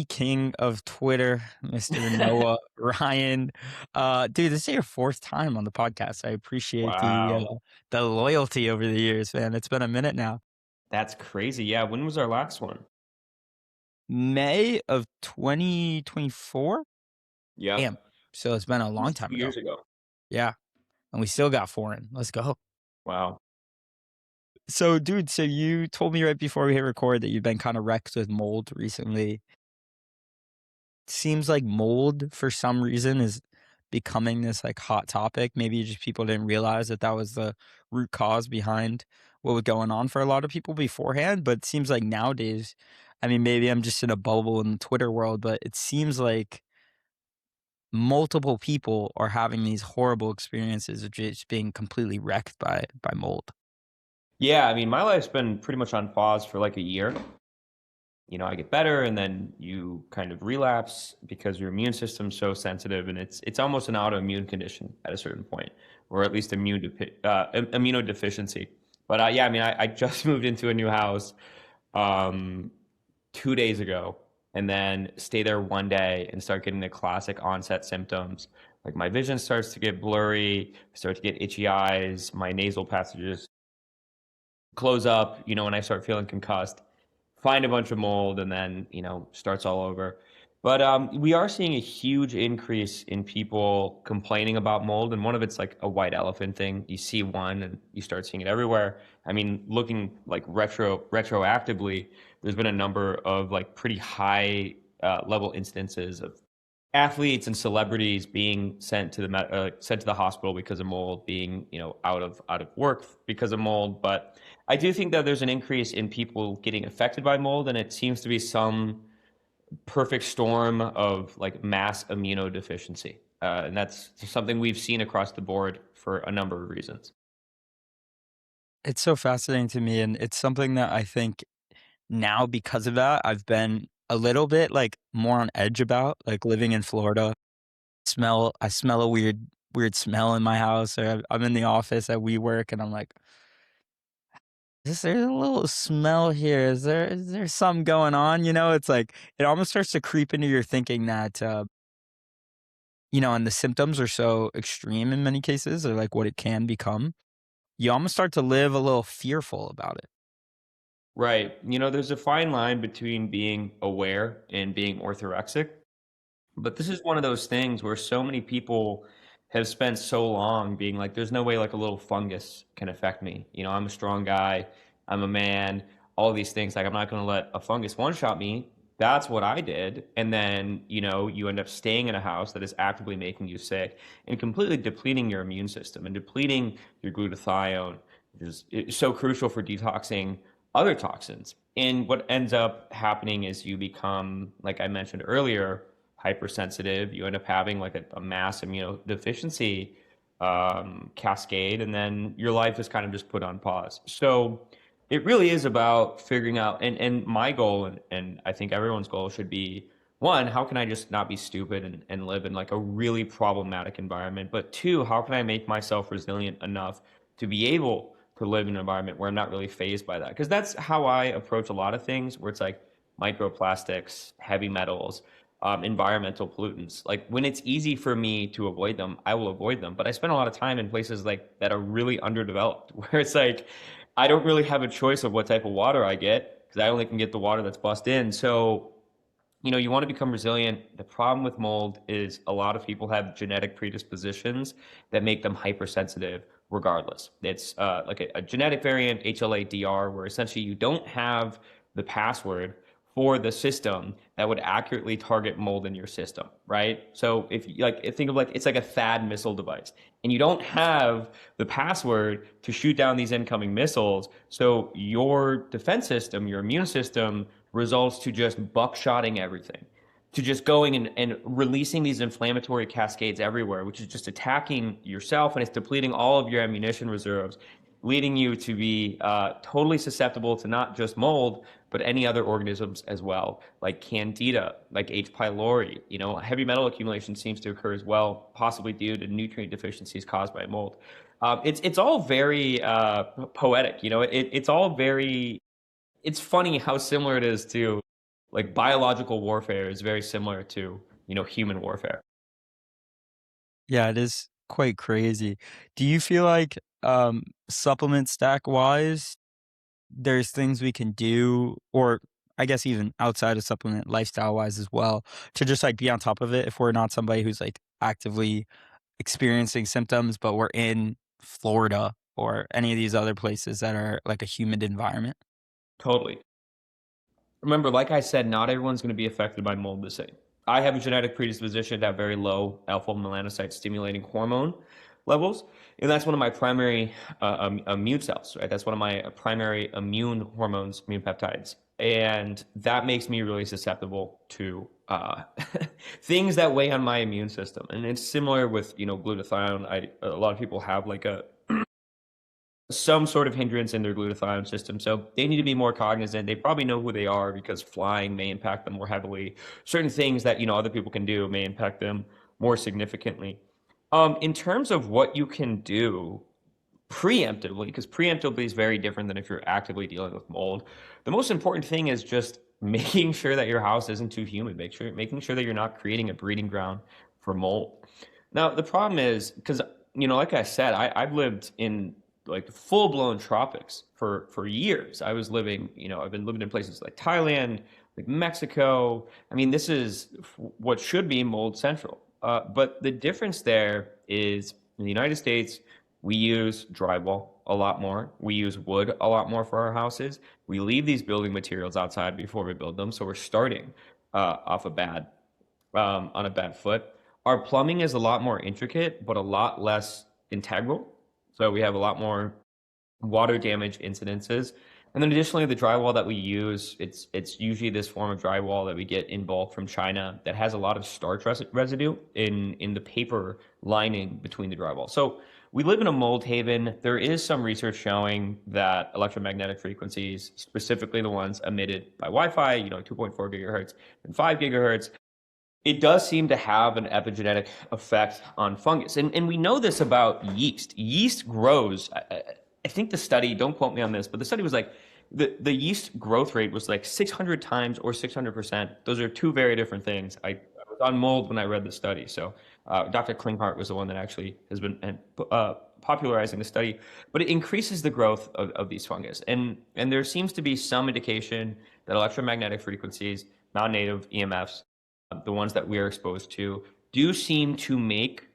king of Twitter, Mr. Noah Ryan. Dude, this is your fourth time on the podcast. I appreciate Wow, the loyalty over the years, man. It's been a minute now. that's crazy. Yeah, when was our last one? May of 2024? Damn. Yep, So it's been a long almost time 2 ago. years ago. Yeah. And we still got foreign. Let's go. Wow. So, dude, so you told me right before we hit record that you've been kind of wrecked with mold recently. Seems like mold for some reason is becoming this like hot topic. Maybe just people didn't realize that that was the root cause behind what was going on for a lot of people beforehand. But it seems like nowadays, I mean, maybe I'm just in a bubble in the Twitter world, but it seems like multiple people are having these horrible experiences of just being completely wrecked by mold. Yeah, I mean, my life's been pretty much on pause for like a year. I get better and then you kind of relapse because your immune system's so sensitive, and it's almost an autoimmune condition at a certain point, or at least immunodeficiency. But yeah, I mean, I just moved into a new house um, 2 days ago, and then stay there one day and start getting the classic onset symptoms. Like my vision starts to get blurry, I start to get itchy eyes, my nasal passages close up, when I start feeling concussed, find a bunch of mold, and then, starts all over. But we are seeing a huge increase in people complaining about mold, and one of it's like a white elephant thing. You see one, and you start seeing it everywhere. I mean, looking like retroactively, there's been a number of like pretty high level instances of athletes and celebrities being sent to the hospital because of mold, being out of work because of mold. But I do think that there's an increase in people getting affected by mold, and it seems to be some perfect storm of like mass immunodeficiency, and that's something we've seen across the board for a number of reasons. It's so fascinating to me, and it's something that I think now because of that, I've been a little bit like more on edge about, like living in Florida. I smell a weird smell in my house, or I'm in the office at WeWork, and I'm like, is there a little smell here? Is there something going on? It's like it almost starts to creep into your thinking that and the symptoms are so extreme in many cases, or like what it can become. You almost start to live a little fearful about it. Right. There's a fine line between being aware and being orthorexic. But this is one of those things where so many people have spent so long being like, there's no way like a little fungus can affect me. I'm a strong guy, I'm a man, all these things. Like, I'm not going to let a fungus one shot me. That's what I did. And then, you end up staying in a house that is actively making you sick and completely depleting your immune system and depleting your glutathione, which is so crucial for detoxing other toxins. And what ends up happening is you become, like I mentioned earlier, hypersensitive. You end up having like a mass immunodeficiency cascade, and then your life is kind of just put on pause. So it really is about figuring out, and my goal, and I think everyone's goal should be, one, how can I just not be stupid and live in like a really problematic environment? But two, how can I make myself resilient enough to be able to live in an environment where I'm not really phased by that? Because that's how I approach a lot of things, where it's like microplastics, heavy metals, environmental pollutants. Like, when it's easy for me to avoid them, I will avoid them. But I spend a lot of time in places like that are really underdeveloped, where it's like I don't really have a choice of what type of water I get, because I only can get the water that's bussed in. So you want to become resilient. The problem with mold is a lot of people have genetic predispositions that make them hypersensitive regardless. It's like a genetic variant, HLA-DR, where essentially you don't have the password for the system that would accurately target mold in your system, right? So if you think of like it's like a THAAD missile device, and you don't have the password to shoot down these incoming missiles, so your defense system, your immune system, results to just buckshotting everything, to just going and releasing these inflammatory cascades everywhere, which is just attacking yourself, and it's depleting all of your ammunition reserves, leading you to be totally susceptible to not just mold, but any other organisms as well, like Candida, like H. pylori. Heavy metal accumulation seems to occur as well, possibly due to nutrient deficiencies caused by mold. It's all very poetic. It's all very. It's funny how similar it is to Like biological warfare is very similar to, human warfare. Yeah, it is quite crazy. Do you feel like, supplement stack wise, there's things we can do, or I guess even outside of supplement, lifestyle wise as well, to just like be on top of it if we're not somebody who's like actively experiencing symptoms, but we're in Florida or any of these other places that are like a humid environment? Totally. Remember, like I said, not everyone's going to be affected by mold the same. I have a genetic predisposition to have very low alpha melanocyte stimulating hormone levels, and that's one of my primary immune cells, right? That's one of my primary immune hormones, immune peptides, and that makes me really susceptible to things that weigh on my immune system. And it's similar with glutathione. A lot of people have like a some sort of hindrance in their glutathione system. So they need to be more cognizant. They probably know who they are because flying may impact them more heavily. Certain things that other people can do may impact them more significantly. In terms of what you can do preemptively, because preemptively is very different than if you're actively dealing with mold. The most important thing is just making sure that your house isn't too humid. Making sure that you're not creating a breeding ground for mold. Now, the problem is because like I said, I've lived in like full blown tropics for years. I've been living in places like Thailand, like Mexico. I mean, this is what should be mold central. But the difference there is in the United States, we use drywall a lot more. We use wood a lot more for our houses. We leave these building materials outside before we build them, so we're starting off a bad on a bad foot. Our plumbing is a lot more intricate, but a lot less integral. So we have a lot more water damage incidences. And then additionally, the drywall that we use, it's usually this form of drywall that we get in bulk from China that has a lot of starch residue in the paper lining between the drywall. So we live in a mold haven. There is some research showing that electromagnetic frequencies, specifically the ones emitted by Wi-Fi, 2.4 gigahertz and 5 gigahertz, it does seem to have an epigenetic effect on fungus. And we know this about yeast. Yeast grows, I think the study, don't quote me on this, but the study was like the yeast growth rate was like 600 times or 600%. Those are two very different things. I was on mold when I read the study. So Dr. Klinghardt was the one that actually has been popularizing the study, but it increases the growth of these fungus. And there seems to be some indication that electromagnetic frequencies, non-native EMFs, the ones that we are exposed to, do seem to make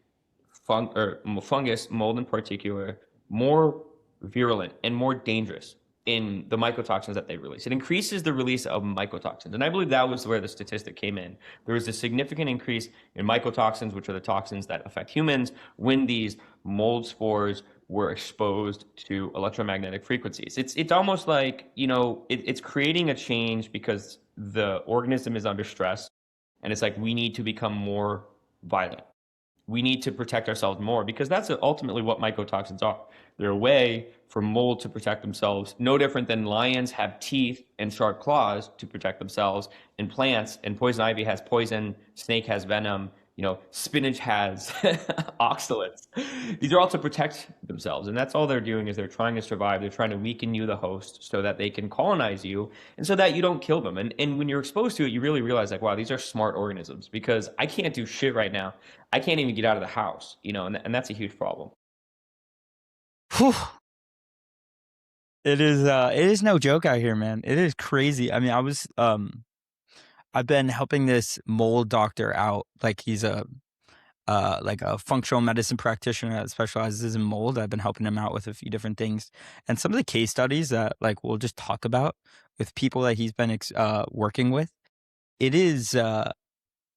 fungus, mold in particular, more virulent and more dangerous in the mycotoxins that they release. It increases the release of mycotoxins. And I believe that was where the statistic came in. There was a significant increase in mycotoxins, which are the toxins that affect humans, when these mold spores were exposed to electromagnetic frequencies. It's almost like, it's creating a change because the organism is under stress. And it's like we need to become more violent. We need to protect ourselves more because that's ultimately what mycotoxins are. They're a way for mold to protect themselves, no different than lions have teeth and sharp claws to protect themselves, and plants, and poison ivy has poison, snake has venom, spinach has oxalates. These are all to protect themselves, and that's all they're doing is they're trying to survive. They're trying to weaken you, the host, so that they can colonize you, and so that you don't kill them. And when you're exposed to it, you really realize like, wow, these are smart organisms because I can't do shit right now. I can't even get out of the house, and that's a huge problem. Whew. It is no joke out here, man. It is crazy. I mean, I've been helping this mold doctor out. Like he's like a functional medicine practitioner that specializes in mold. I've been helping him out with a few different things. And some of the case studies that like we'll just talk about with people that he's been working with, it is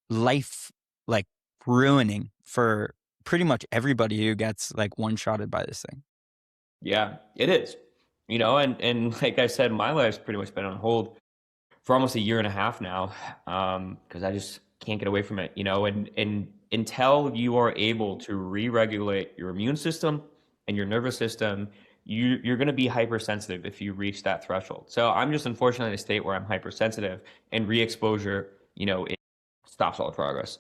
life like ruining for pretty much everybody who gets like one shotted by this thing. Yeah, it is. And like I said, my life's pretty much been on hold for almost a year and a half now, because I just can't get away from it, and until you are able to re-regulate your immune system and your nervous system, you're going to be hypersensitive if you reach that threshold. So I'm just unfortunately in a state where I'm hypersensitive, and re-exposure, it stops all the progress.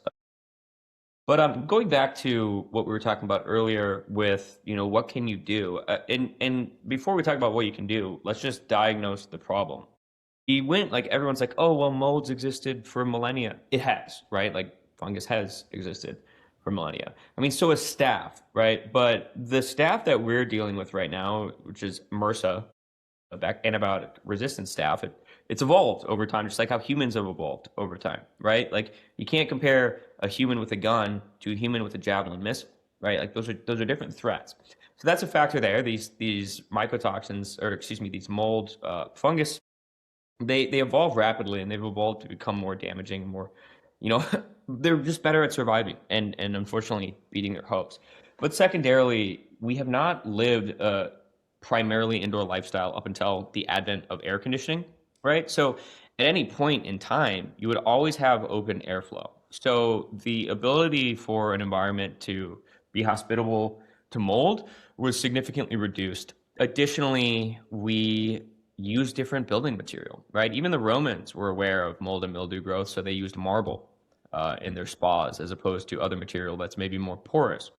But going back to what we were talking about earlier with, what can you do? And before we talk about what you can do, let's just diagnose the problem. we went like everyone's like, oh, well, mold's existed for millennia. It has, right? Like fungus has existed for millennia. I mean, so has staph, right? But the staph that we're dealing with right now, which is MRSA, antibiotic resistant staph, it's evolved over time, just like how humans have evolved over time, right? Like you can't compare a human with a gun to a human with a javelin missile, right? Like those are different threats. So that's a factor there. These mycotoxins, or excuse me, these mold fungus, they evolve rapidly, and they've evolved to become more damaging and more, you know, they're just better at surviving and unfortunately beating their hopes. But secondarily, we have not lived a primarily indoor lifestyle up until the advent of air conditioning, right? So at any point in time, you would always have open airflow. So the ability for an environment to be hospitable to mold was significantly reduced. Additionally, we use different building material, right? Even the Romans were aware of mold and mildew growth, so they used marble in their spas as opposed to other material that's maybe more porous.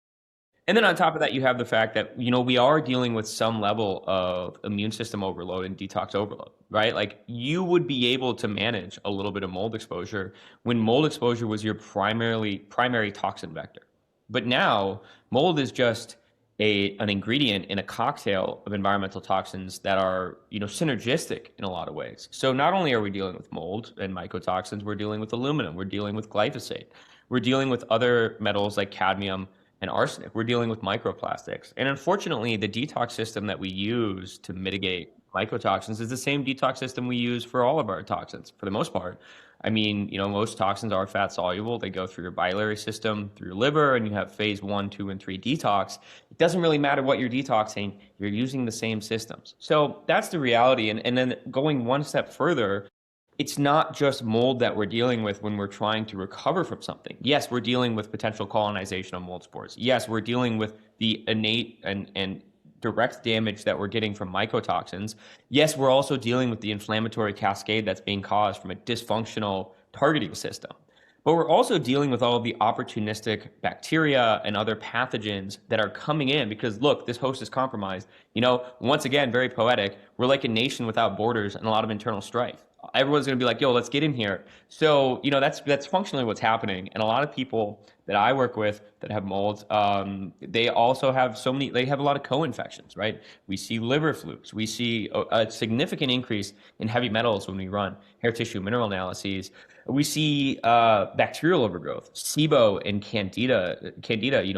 And then on top of that, you have the fact that, we are dealing with some level of immune system overload and detox overload, right? Like you would be able to manage a little bit of mold exposure when mold exposure was your primary toxin vector. But now mold is just an ingredient in a cocktail of environmental toxins that are, synergistic in a lot of ways. So not only are we dealing with mold and mycotoxins, we're dealing with aluminum, we're dealing with glyphosate, we're dealing with other metals like cadmium and arsenic. We're dealing with microplastics. And unfortunately, the detox system that we use to mitigate mycotoxins is the same detox system we use for all of our toxins, for the most part. I mean, most toxins are fat soluble. They go through your biliary system, through your liver, and you have phase 1, 2, and 3 detox. It doesn't really matter what you're detoxing, you're using the same systems. So that's the reality. And then going one step further, it's not just mold that we're dealing with when we're trying to recover from something. Yes, we're dealing with potential colonization of mold spores. Yes, we're dealing with the innate and direct damage that we're getting from mycotoxins. Yes, we're also dealing with the inflammatory cascade that's being caused from a dysfunctional targeting system. But we're also dealing with all of the opportunistic bacteria and other pathogens that are coming in because, look, this host is compromised. Once again, very poetic. We're like a nation without borders and a lot of internal strife. Everyone's going to be like, yo, let's get in here. So, that's functionally what's happening. And a lot of people that I work with that have mold, they also have they have a lot of co-infections, right? We see liver flukes. We see a significant increase in heavy metals when we run hair tissue mineral analyses. We see bacterial overgrowth, SIBO and Candida,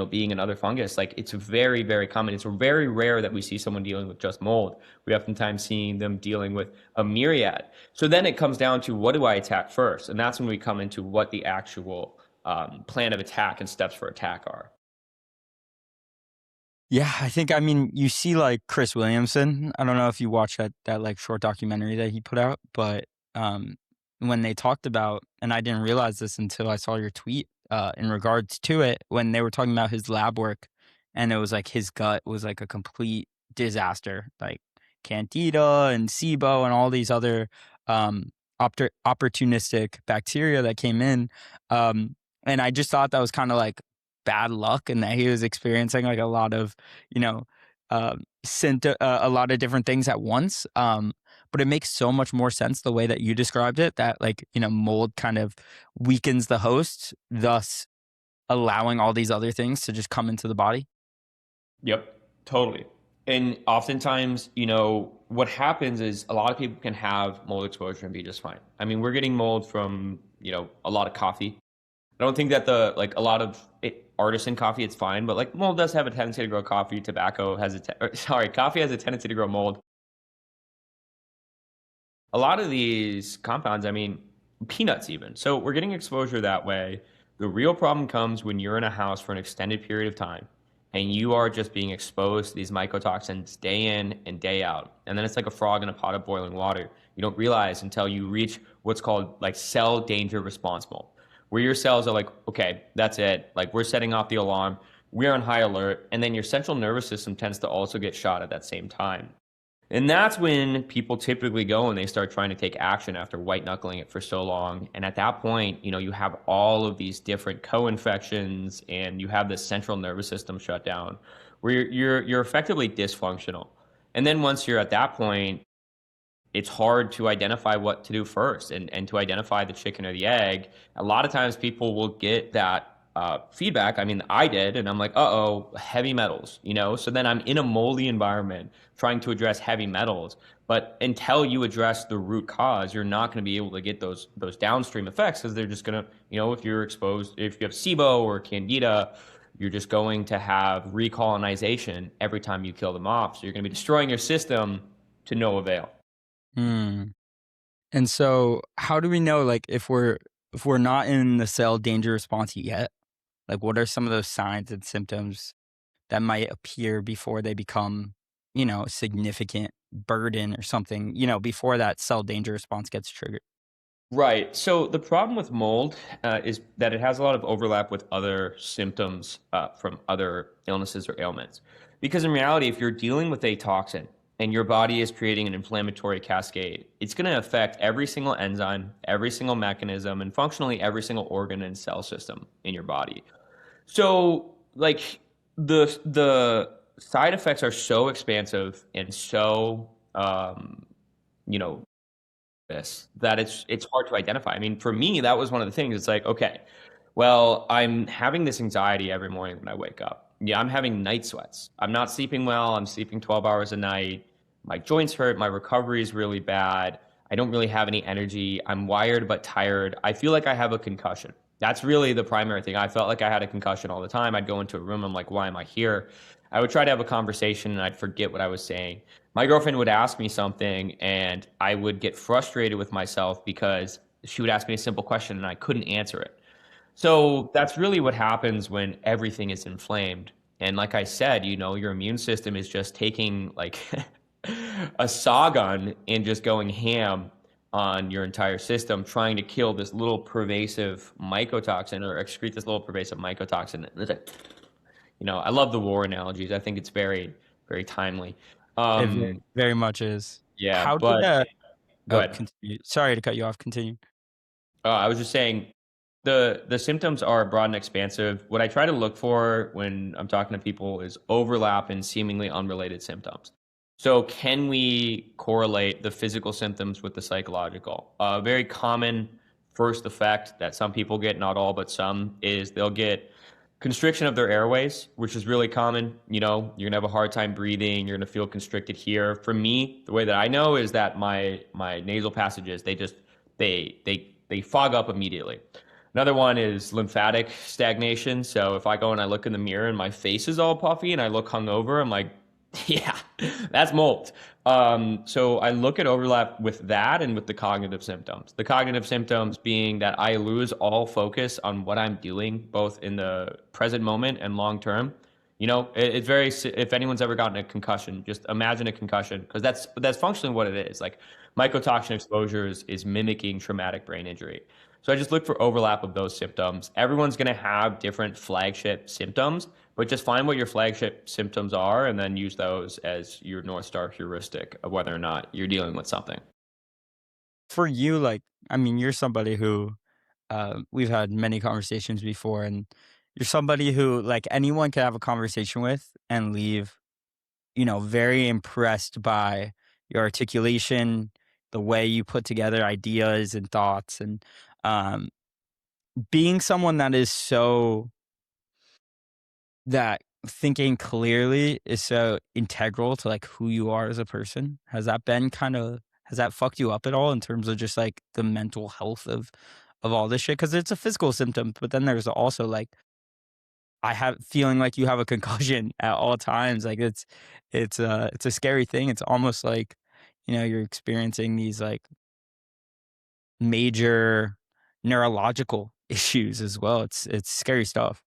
being another fungus. Like it's very, very common. It's very rare that we see someone dealing with just mold. We oftentimes see them dealing with a myriad. So then it comes down to what do I attack first? And that's when we come into what the actual plan of attack and steps for attack are. Yeah, I mean, you see like Chris Williamson. I don't know if you watched that like short documentary that he put out, but um when they talked about, and I didn't realize this until I saw your tweet in regards to it, when they were talking about his lab work, and it was like his gut was like a complete disaster, like Candida and SIBO and all these other um opportunistic bacteria that came in. And I just thought that was kind of like bad luck, and that he was experiencing like a lot of, you know, a lot of different things at once. But it makes so much more sense the way that you described it, that like, mold kind of weakens the host, thus allowing all these other things to just come into the body. Yep, totally. And oftentimes, what happens is a lot of people can have mold exposure and be just fine. I mean, we're getting mold from, a lot of coffee. I don't think that a lot of artisan coffee, it's fine, but like mold does have a tendency to grow coffee. Tobacco has coffee has a tendency to grow mold. A lot of these compounds, I mean, peanuts even. So we're getting exposure that way. The real problem comes when you're in a house for an extended period of time and you are just being exposed to these mycotoxins day in and day out. And then it's like a frog in a pot of boiling water. You don't realize until you reach what's called like cell danger responsible, where your cells are like, okay, that's it. Like we're setting off the alarm. We're on high alert. And then your central nervous system tends to also get shot at that same time. And that's when people typically go and they start trying to take action after white knuckling it for so long. And at that point, you have all of these different co-infections and you have this central nervous system shut down where you're effectively dysfunctional. And then once you're at that point, it's hard to identify what to do first and to identify the chicken or the egg. A lot of times people will get that feedback. I mean, I did, and I'm like, uh-oh, heavy metals, you know? So then I'm in a moldy environment trying to address heavy metals. But until you address the root cause, you're not going to be able to get those downstream effects because they're just going to, you know, if you're exposed, if you have SIBO or Candida, you're just going to have recolonization every time you kill them off. So you're going to be destroying your system to no avail. Hmm. And so how do we know, like, if we're not in the cell danger response yet, like, what are some of those signs and symptoms that might appear before they become, a significant burden or something, before that cell danger response gets triggered? Right. So the problem with mold is that it has a lot of overlap with other symptoms from other illnesses or ailments. Because in reality, if you're dealing with a toxin and your body is creating an inflammatory cascade, it's going to affect every single enzyme, every single mechanism, and functionally every single organ and cell system in your body. So, like the side effects are so expansive and so you know this that it's hard to identify. I mean, for me, that was one of the things. It's like, okay, well, I'm having this anxiety every morning when I wake up. Yeah, I'm having night sweats. I'm not sleeping well. I'm sleeping 12 hours a night. My joints hurt. My recovery is really bad. I don't really have any energy. I'm wired but tired. I feel like I have a concussion. That's really the primary thing. I felt like I had a concussion all the time. I'd go into a room. I'm like, why am I here? I would try to have a conversation and I'd forget what I was saying. My girlfriend would ask me something and I would get frustrated with myself because she would ask me a simple question and I couldn't answer it. So that's really what happens when everything is inflamed. And like I said, your immune system is just taking like a saw gun and just going ham on your entire system, trying to kill this little pervasive mycotoxin or excrete this little pervasive mycotoxin. And it's like, I love the war analogies. I think it's very, very timely. It very, Um, very much is. yeah, How did but that go Oh, ahead. continue. Sorry to cut you off, continue. I was just saying the symptoms are broad and expansive. What I try to look for when I'm talking to people is overlap in seemingly unrelated symptoms. So, can we correlate the physical symptoms with the psychological? A very common first effect that some people get, not all, but some, is they'll get constriction of their airways, which is really common. You're gonna have a hard time breathing. You're gonna feel constricted here. For me, the way that I know is that my nasal passages they fog up immediately. Another one is lymphatic stagnation. So if I go and I look in the mirror and my face is all puffy and I look hungover, I'm like, yeah, that's mold. So I look at overlap with that and with the cognitive symptoms. The cognitive symptoms being that I lose all focus on what I'm doing, both in the present moment and long term. It's very. If anyone's ever gotten a concussion, just imagine a concussion because that's functionally what it is. Like mycotoxin exposure is mimicking traumatic brain injury. So I just look for overlap of those symptoms. Everyone's going to have different flagship symptoms, but just find what your flagship symptoms are and then use those as your North Star heuristic of whether or not you're dealing with something. For you, like, I mean, you're somebody who, we've had many conversations before, and you're somebody who, like, anyone can have a conversation with and leave, very impressed by your articulation, the way you put together ideas and thoughts, and um, being someone that is so that thinking clearly is so integral to, like, who you are as a person. Has that fucked you up at all in terms of just, like, the mental health of all this shit? Because it's a physical symptom, but then there's also, like, I have feeling like you have a concussion at all times. Like, it's a scary thing. It's almost like, you're experiencing these, like, major neurological issues as well. It's scary stuff.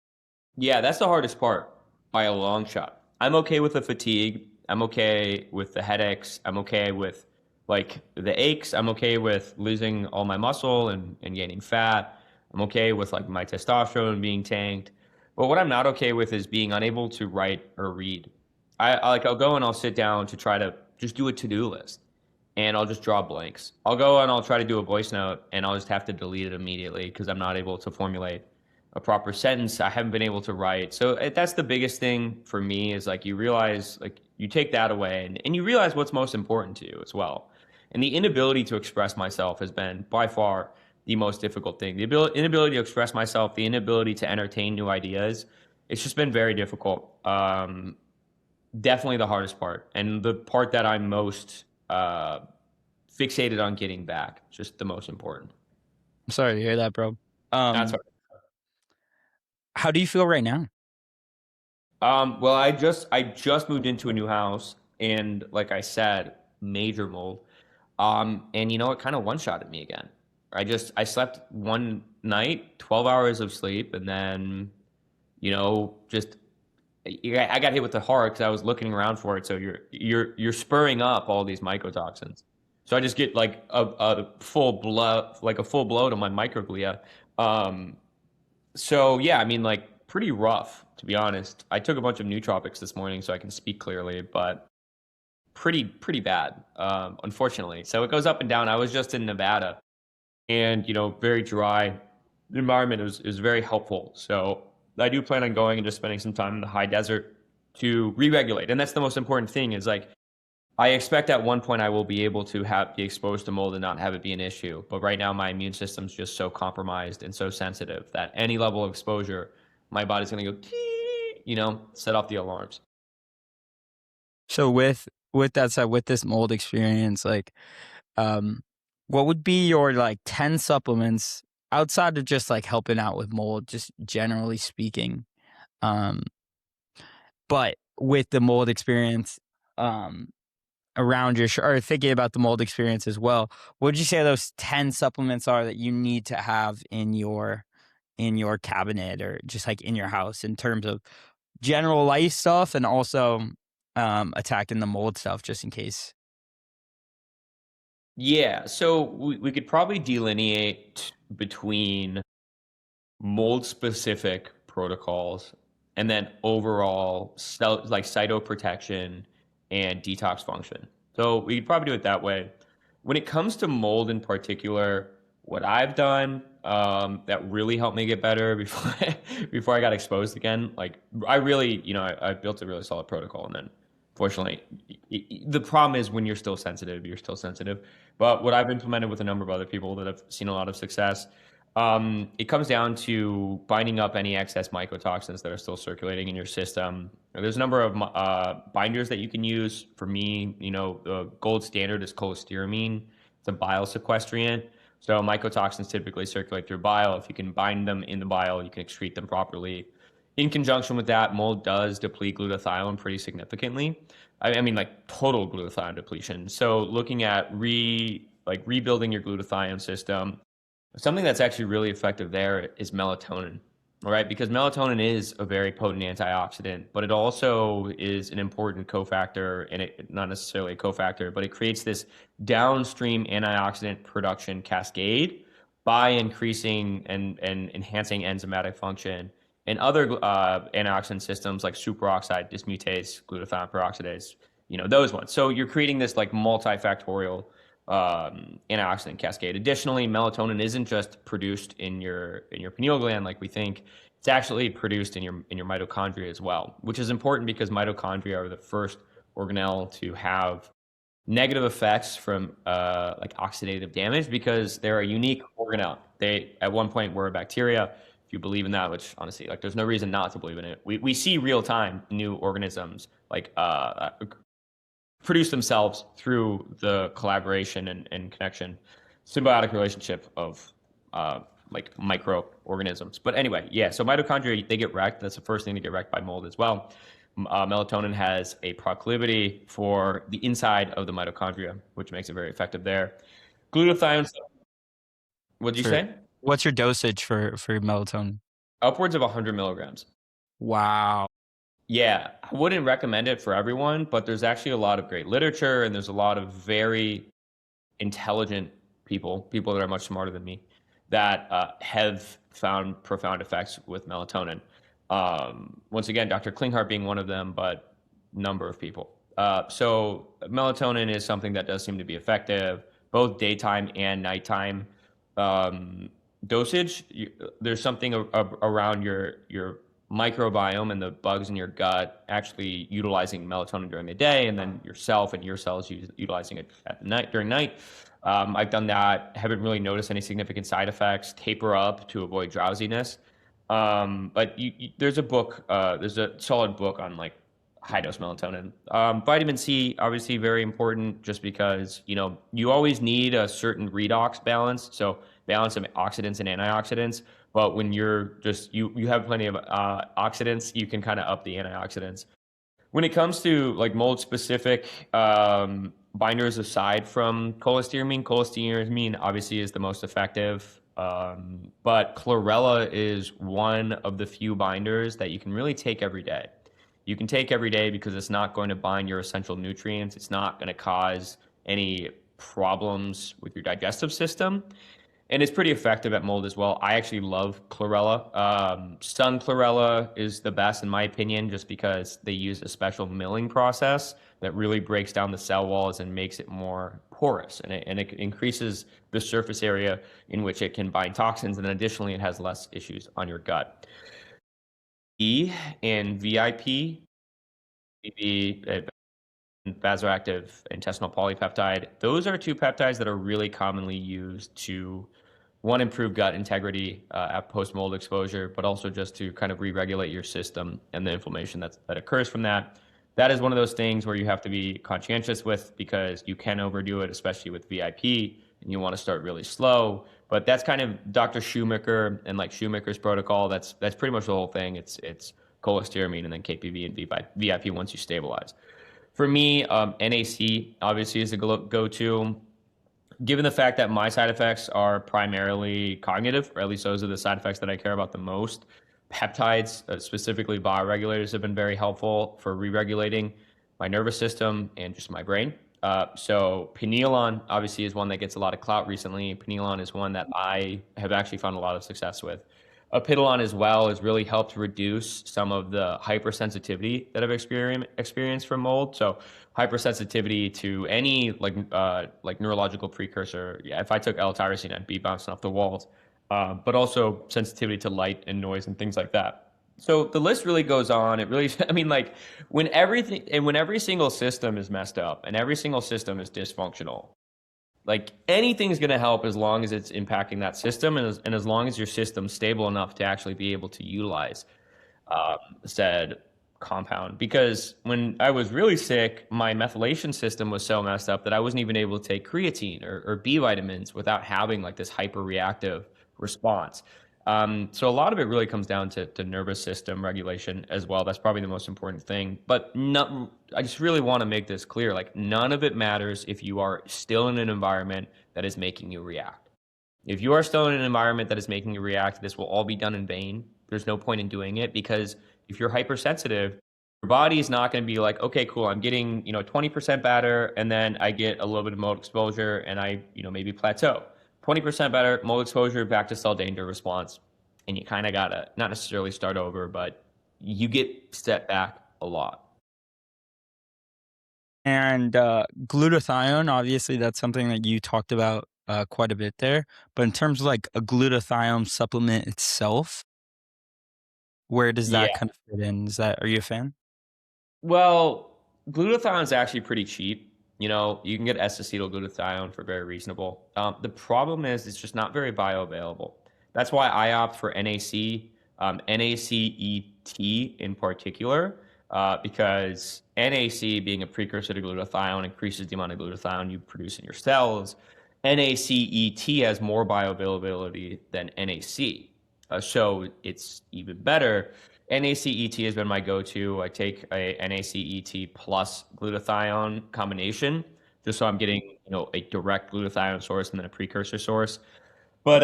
Yeah, that's the hardest part by a long shot. I'm okay with the fatigue. I'm okay with the headaches. I'm okay with like the aches. I'm okay with losing all my muscle and gaining fat. I'm okay with like my testosterone being tanked. But what I'm not okay with is being unable to write or read. I'll go and I'll sit down to try to just do a to-do list and I'll just draw blanks. I'll go and I'll try to do a voice note and I'll just have to delete it immediately because I'm not able to formulate a proper sentence. I haven't been able to write. So that's the biggest thing for me is like you realize like you take that away and you realize what's most important to you as well. And the inability to express myself has been by far the most difficult thing. The inability to express myself, the inability to entertain new ideas, it's just been very difficult. Definitely the hardest part, and the part that I'm most fixated on getting back. Just the most important. I'm sorry to hear that, bro. That's Um, how do you feel right now? Well, I just moved into a new house, and like I said, major mold. And it kind of one-shotted me again. I slept one night, 12 hours of sleep, and then just I got hit with the heart because I was looking around for it. So you're spurring up all these mycotoxins. So I just get like a full blow, like a full blow to my microglia. Um, So yeah, I mean, like pretty rough to be honest. I took a bunch of nootropics this morning so I can speak clearly, but pretty bad, unfortunately. So it goes up and down. I was just in Nevada, and very dry. The environment is very helpful. So I do plan on going and just spending some time in the high desert to re-regulate, and that's the most important thing. Is like I expect at one point I will be able to be exposed to mold and not have it be an issue. But right now, my immune system's just so compromised and so sensitive that any level of exposure, my body's going to go, set off the alarms. So with that said, with this mold experience, like, um, what would be your like 10 supplements outside of just like helping out with mold, just generally speaking? Um, but with the mold experience, um, around or thinking about the mold experience as well, what would you say those 10 supplements are that you need to have in your cabinet or just like in your house in terms of general life stuff and also attacking the mold stuff just in case? Yeah, so we could probably delineate between mold specific protocols and then overall like cytoprotection and detox function. So we could probably do it that way. When it comes to mold in particular, what I've done that really helped me get better before before I got exposed again, like I really, I built a really solid protocol, and then fortunately, the problem is when you're still sensitive, you're still sensitive. But what I've implemented with a number of other people that have seen a lot of success, it comes down to binding up any excess mycotoxins that are still circulating in your system. There's a number of binders that you can use. For me, the gold standard is cholestyramine. It's a bile sequestriant. So mycotoxins typically circulate through bile. If you can bind them in the bile, you can excrete them properly. In conjunction with that, mold does deplete glutathione pretty significantly. I mean, like total glutathione depletion. So looking at rebuilding your glutathione system, something that's actually really effective there is melatonin, all right? Because melatonin is a very potent antioxidant, but it also is an important cofactor, and it not necessarily a cofactor, but it creates this downstream antioxidant production cascade by increasing and enhancing enzymatic function and other antioxidant systems like superoxide dismutase, glutathione peroxidase, those ones. So you're creating this like multifactorial antioxidant cascade. Additionally, melatonin isn't just produced in your pineal gland like we think. It's actually produced in your mitochondria as well, which is important because mitochondria are the first organelle to have negative effects from like oxidative damage because they're a unique organelle. They at one point were a bacteria. If you believe in that, which honestly, like, there's no reason not to believe in it. We see real time new organisms like produce themselves through the collaboration and connection, symbiotic relationship of like microorganisms. But anyway, yeah, so mitochondria, they get wrecked. That's the first thing to get wrecked by mold as well. Melatonin has a proclivity for the inside of the mitochondria, which makes it very effective there. Glutathione, what did you For say? what's your dosage for melatonin? Upwards of 100 milligrams. Wow. Yeah, I wouldn't recommend it for everyone, but there's actually a lot of great literature, and there's a lot of very intelligent people that are much smarter than me, that have found profound effects with melatonin. Once again, Dr. Klinghardt being one of them, but number of people. So melatonin is something that does seem to be effective, both daytime and nighttime. Um, Dosage, there's something around your microbiome and the bugs in your gut actually utilizing melatonin during the day, and then yourself and your cells utilizing it at night during night. I've done that. Haven't really noticed any significant side effects. Taper up to avoid drowsiness. But there's a book. There's a solid book on like high dose melatonin. Vitamin C, obviously very important, just because you always need a certain redox balance. So balance of oxidants and antioxidants. But when you have plenty of oxidants, you can kind of up the antioxidants. When it comes to like mold specific binders, aside from cholestyramine obviously is the most effective. But chlorella is one of the few binders that you can really take every day. You can take every day because it's not going to bind your essential nutrients. It's not going to cause any problems with your digestive system. And it's pretty effective at mold as well. I actually love chlorella. Sun chlorella is the best in my opinion, just because they use a special milling process that really breaks down the cell walls and makes it more porous, and it increases the surface area in which it can bind toxins, and additionally, it has less issues on your gut. E and VIP, vasoactive intestinal polypeptide. Those are two peptides that are really commonly used to, one, improve gut integrity at post-mold exposure, but also just to kind of re-regulate your system and the inflammation that occurs from that. That is one of those things where you have to be conscientious with, because you can overdo it, especially with VIP, and you want to start really slow. But that's kind of Dr. Shoemaker and like Shoemaker's protocol. That's pretty much the whole thing. It's cholestyramine and then KPV and VIP once you stabilize. For me, NAC obviously is a go-to. Given the fact that my side effects are primarily cognitive, or at least those are the side effects that I care about the most, peptides, specifically bioregulators, have been very helpful for re-regulating my nervous system and just my brain. So Pineolon obviously is one that gets a lot of clout recently. Pineolon is one that I have actually found a lot of success with. Apidolon as well has really helped reduce some of the hypersensitivity that I've experienced from mold. So hypersensitivity to any like neurological precursor. Yeah, if I took L-tyrosine, I'd be bouncing off the walls. But also sensitivity to light and noise and things like that. So the list really goes on. It really, I mean, like when every single system is messed up and every single system is dysfunctional, like anything's going to help as long as it's impacting that system, and as long as your system's stable enough to actually be able to utilize said compound. Because when I was really sick, my methylation system was so messed up that I wasn't even able to take creatine or B vitamins without having like this hyperreactive response. So a lot of it really comes down to nervous system regulation as well. That's probably the most important thing. But I just really want to make this clear. Like none of it matters if you are still in an environment that is making you react. If you are still in an environment that is making you react, this will all be done in vain. There's no point in doing it, because if you're hypersensitive, your body is not going to be like, okay, cool, I'm getting 20% better, and then I get a little bit of mold exposure, and I maybe plateau. 20% better, mold exposure, back to cell danger response. And you kind of got to not necessarily start over, but you get set back a lot. And glutathione, obviously, that's something that you talked about quite a bit there. But in terms of like a glutathione supplement itself, where does that Yeah. kind of fit in? Are you a fan? Well, glutathione is actually pretty cheap. You can get S-acetylglutathione for very reasonable. The problem is it's just not very bioavailable. That's why I opt for NAC, NACET in particular, because NAC, being a precursor to glutathione, increases the amount of glutathione you produce in your cells. NACET has more bioavailability than NAC, so it's even better. NACET has been my go-to. I take a NACET plus glutathione combination, just so I'm getting, a direct glutathione source and then a precursor source. But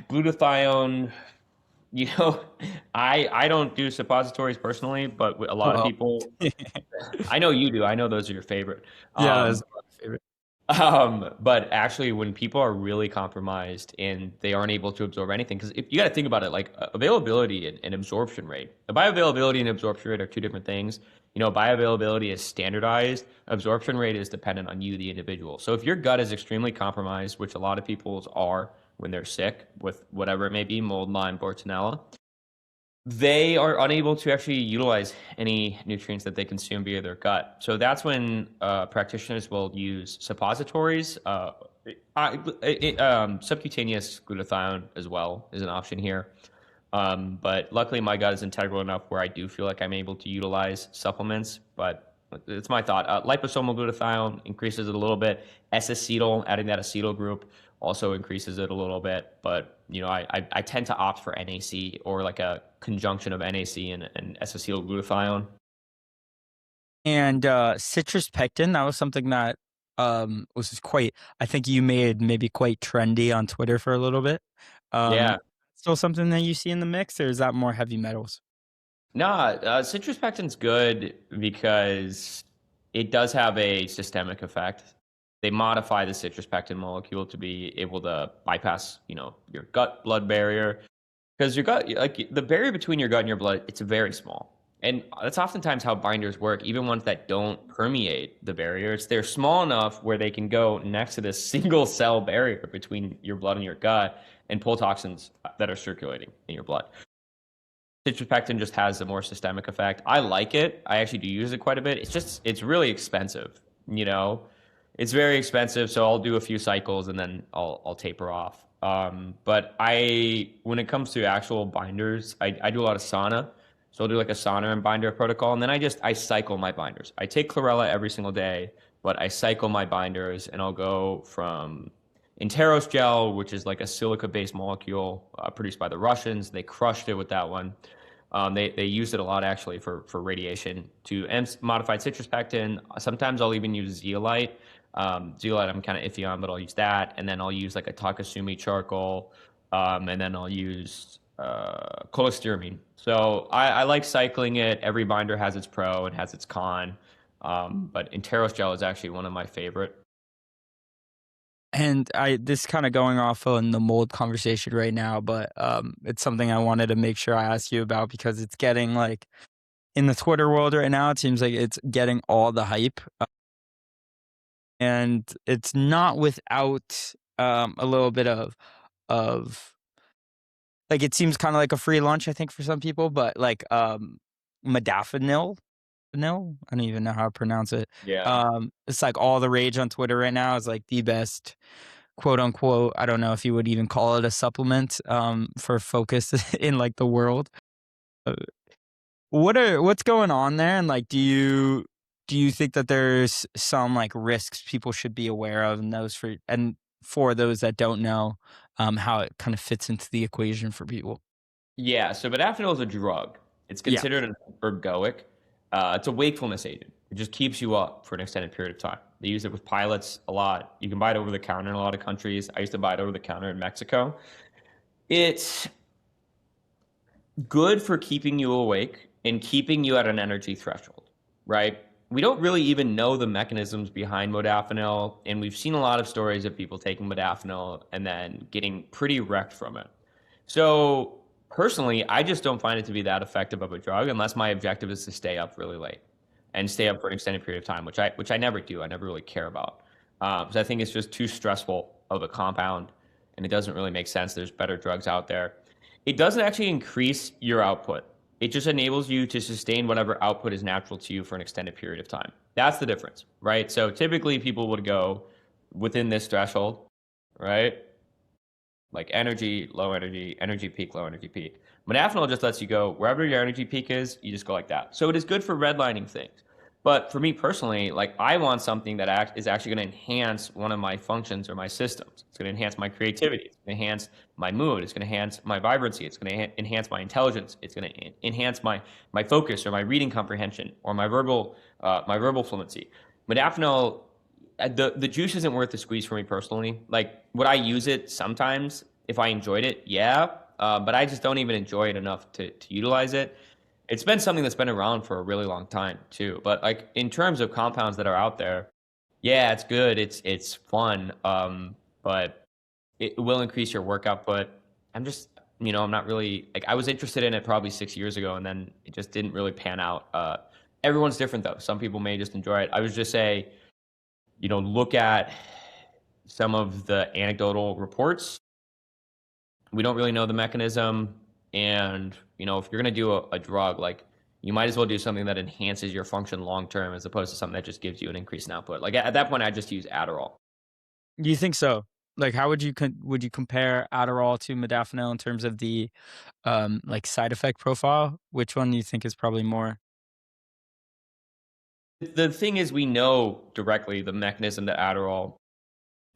glutathione, you know, I don't do suppositories personally, but a lot of Uh-oh. people, I know you do. I know those are your favorite. Yeah, Um, that's my favorite. but actually, when people are really compromised and they aren't able to absorb anything, because if you got to think about it, like availability and absorption rate, the bioavailability and absorption rate are two different things. Bioavailability is standardized. Absorption rate is dependent on you, the individual. So if your gut is extremely compromised, which a lot of people's are when they're sick with whatever it may be, mold, Lyme, Bartonella, they are unable to actually utilize any nutrients that they consume via their gut. So that's when practitioners will use suppositories. Subcutaneous glutathione as well is an option here. But luckily, my gut is integral enough where I do feel like I'm able to utilize supplements. But it's my thought. Liposomal glutathione increases it a little bit. S-acetyl, adding that acetyl group also increases it a little bit. But I tend to opt for NAC or like a conjunction of NAC and S-acetyl glutathione. And citrus pectin, that was something that was quite, I think you made maybe quite trendy on Twitter for a little bit. Yeah. Still something that you see in the mix, or is that more heavy metals? Nah, citrus pectin's good because it does have a systemic effect. They modify the citrus pectin molecule to be able to bypass, your gut blood barrier. Because your gut, like the barrier between your gut and your blood, it's very small. And that's oftentimes how binders work, even ones that don't permeate the barriers. They're small enough where they can go next to this single cell barrier between your blood and your gut and pull toxins that are circulating in your blood. Citrus pectin just has a more systemic effect. I like it. I actually do use it quite a bit. It's really expensive, you know? It's very expensive, so I'll do a few cycles and then I'll taper off. But when it comes to actual binders, I do a lot of sauna. So I'll do like a sauna and binder protocol, and then I cycle my binders. I take chlorella every single day, but I cycle my binders, and I'll go from Interos gel, which is like a silica-based molecule produced by the Russians. They crushed it with that one. They used it a lot actually for radiation to modified citrus pectin. Sometimes I'll even use zeolite. Zeolite I'm kind of iffy on, but I'll use that. And then I'll use like a Takasumi charcoal. And then I'll use cholestyramine. So I like cycling it. Every binder has its pro and has its con. But Interos gel is actually one of my favorite. And this kind of going off on the mold conversation right now, but it's something I wanted to make sure I ask you about because it's getting like in the Twitter world right now, it seems like it's getting all the hype. And it's not without a little bit of like it seems kind of like a free lunch, I think, for some people, but like modafinil, no, I don't even know how to pronounce it. Yeah. It's like all the rage on Twitter right now is like the best quote unquote. I don't know if you would even call it a supplement for focus in like the world. Uh, what's going on there, and like do you think that there's some like risks people should be aware of, and for those that don't know, how it kind of fits into the equation for people? Yeah, so modafinil is a drug. It's Yeah. considered an ergoic. It's a wakefulness agent. It just keeps you up for an extended period of time. They use it with pilots a lot. You can buy it over the counter in a lot of countries. I used to buy it over the counter in Mexico. It's good for keeping you awake and keeping you at an energy threshold, right? We don't really even know the mechanisms behind modafinil, and we've seen a lot of stories of people taking modafinil and then getting pretty wrecked from it. So personally, I just don't find it to be that effective of a drug unless my objective is to stay up really late and stay up for an extended period of time, which I never do. I never really care about. So I think it's just too stressful of a compound, and it doesn't really make sense. There's better drugs out there. It doesn't actually increase your output. It just enables you to sustain whatever output is natural to you for an extended period of time. That's the difference, right? So typically people would go within this threshold, right? Like energy peak, low energy peak. Modafinil just lets you go wherever your energy peak is, you just go like that. So it is good for redlining things. But for me personally, like I want something that is actually going to enhance one of my functions or my systems. It's going to enhance my creativity. It's going to enhance my mood. It's going to enhance my vibrancy. It's going to enhance my intelligence. It's going to enhance my focus or my reading comprehension or my verbal fluency. Modafinil, the juice isn't worth the squeeze for me personally. Like, would I use it sometimes if I enjoyed it? Yeah, but I just don't even enjoy it enough to utilize it. It's been something that's been around for a really long time too. But like in terms of compounds that are out there, yeah, it's good. It's fun. But it will increase your work output. I'm just, I'm not really like I was interested in it probably 6 years ago, and then it just didn't really pan out. Everyone's different though. Some people may just enjoy it. I would just say, look at some of the anecdotal reports. We don't really know the mechanism. And, you know, if you're going to do a drug, like you might as well do something that enhances your function long term as opposed to something that just gives you an increase in output. Like at that point, I just use Adderall. You think so? Like, how would you compare Adderall to Modafinil in terms of the, like, side effect profile? Which one do you think is probably more? The thing is, we know directly the mechanism that Adderall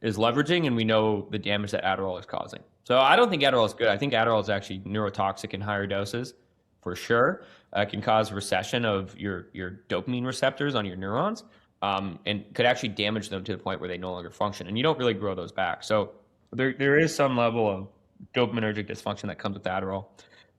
is leveraging, and we know the damage that Adderall is causing. So I don't think Adderall is good. I think Adderall is actually neurotoxic in higher doses, for sure. It can cause recession of your dopamine receptors on your neurons, and could actually damage them to the point where they no longer function. And you don't really grow those back. So there is some level of dopaminergic dysfunction that comes with Adderall,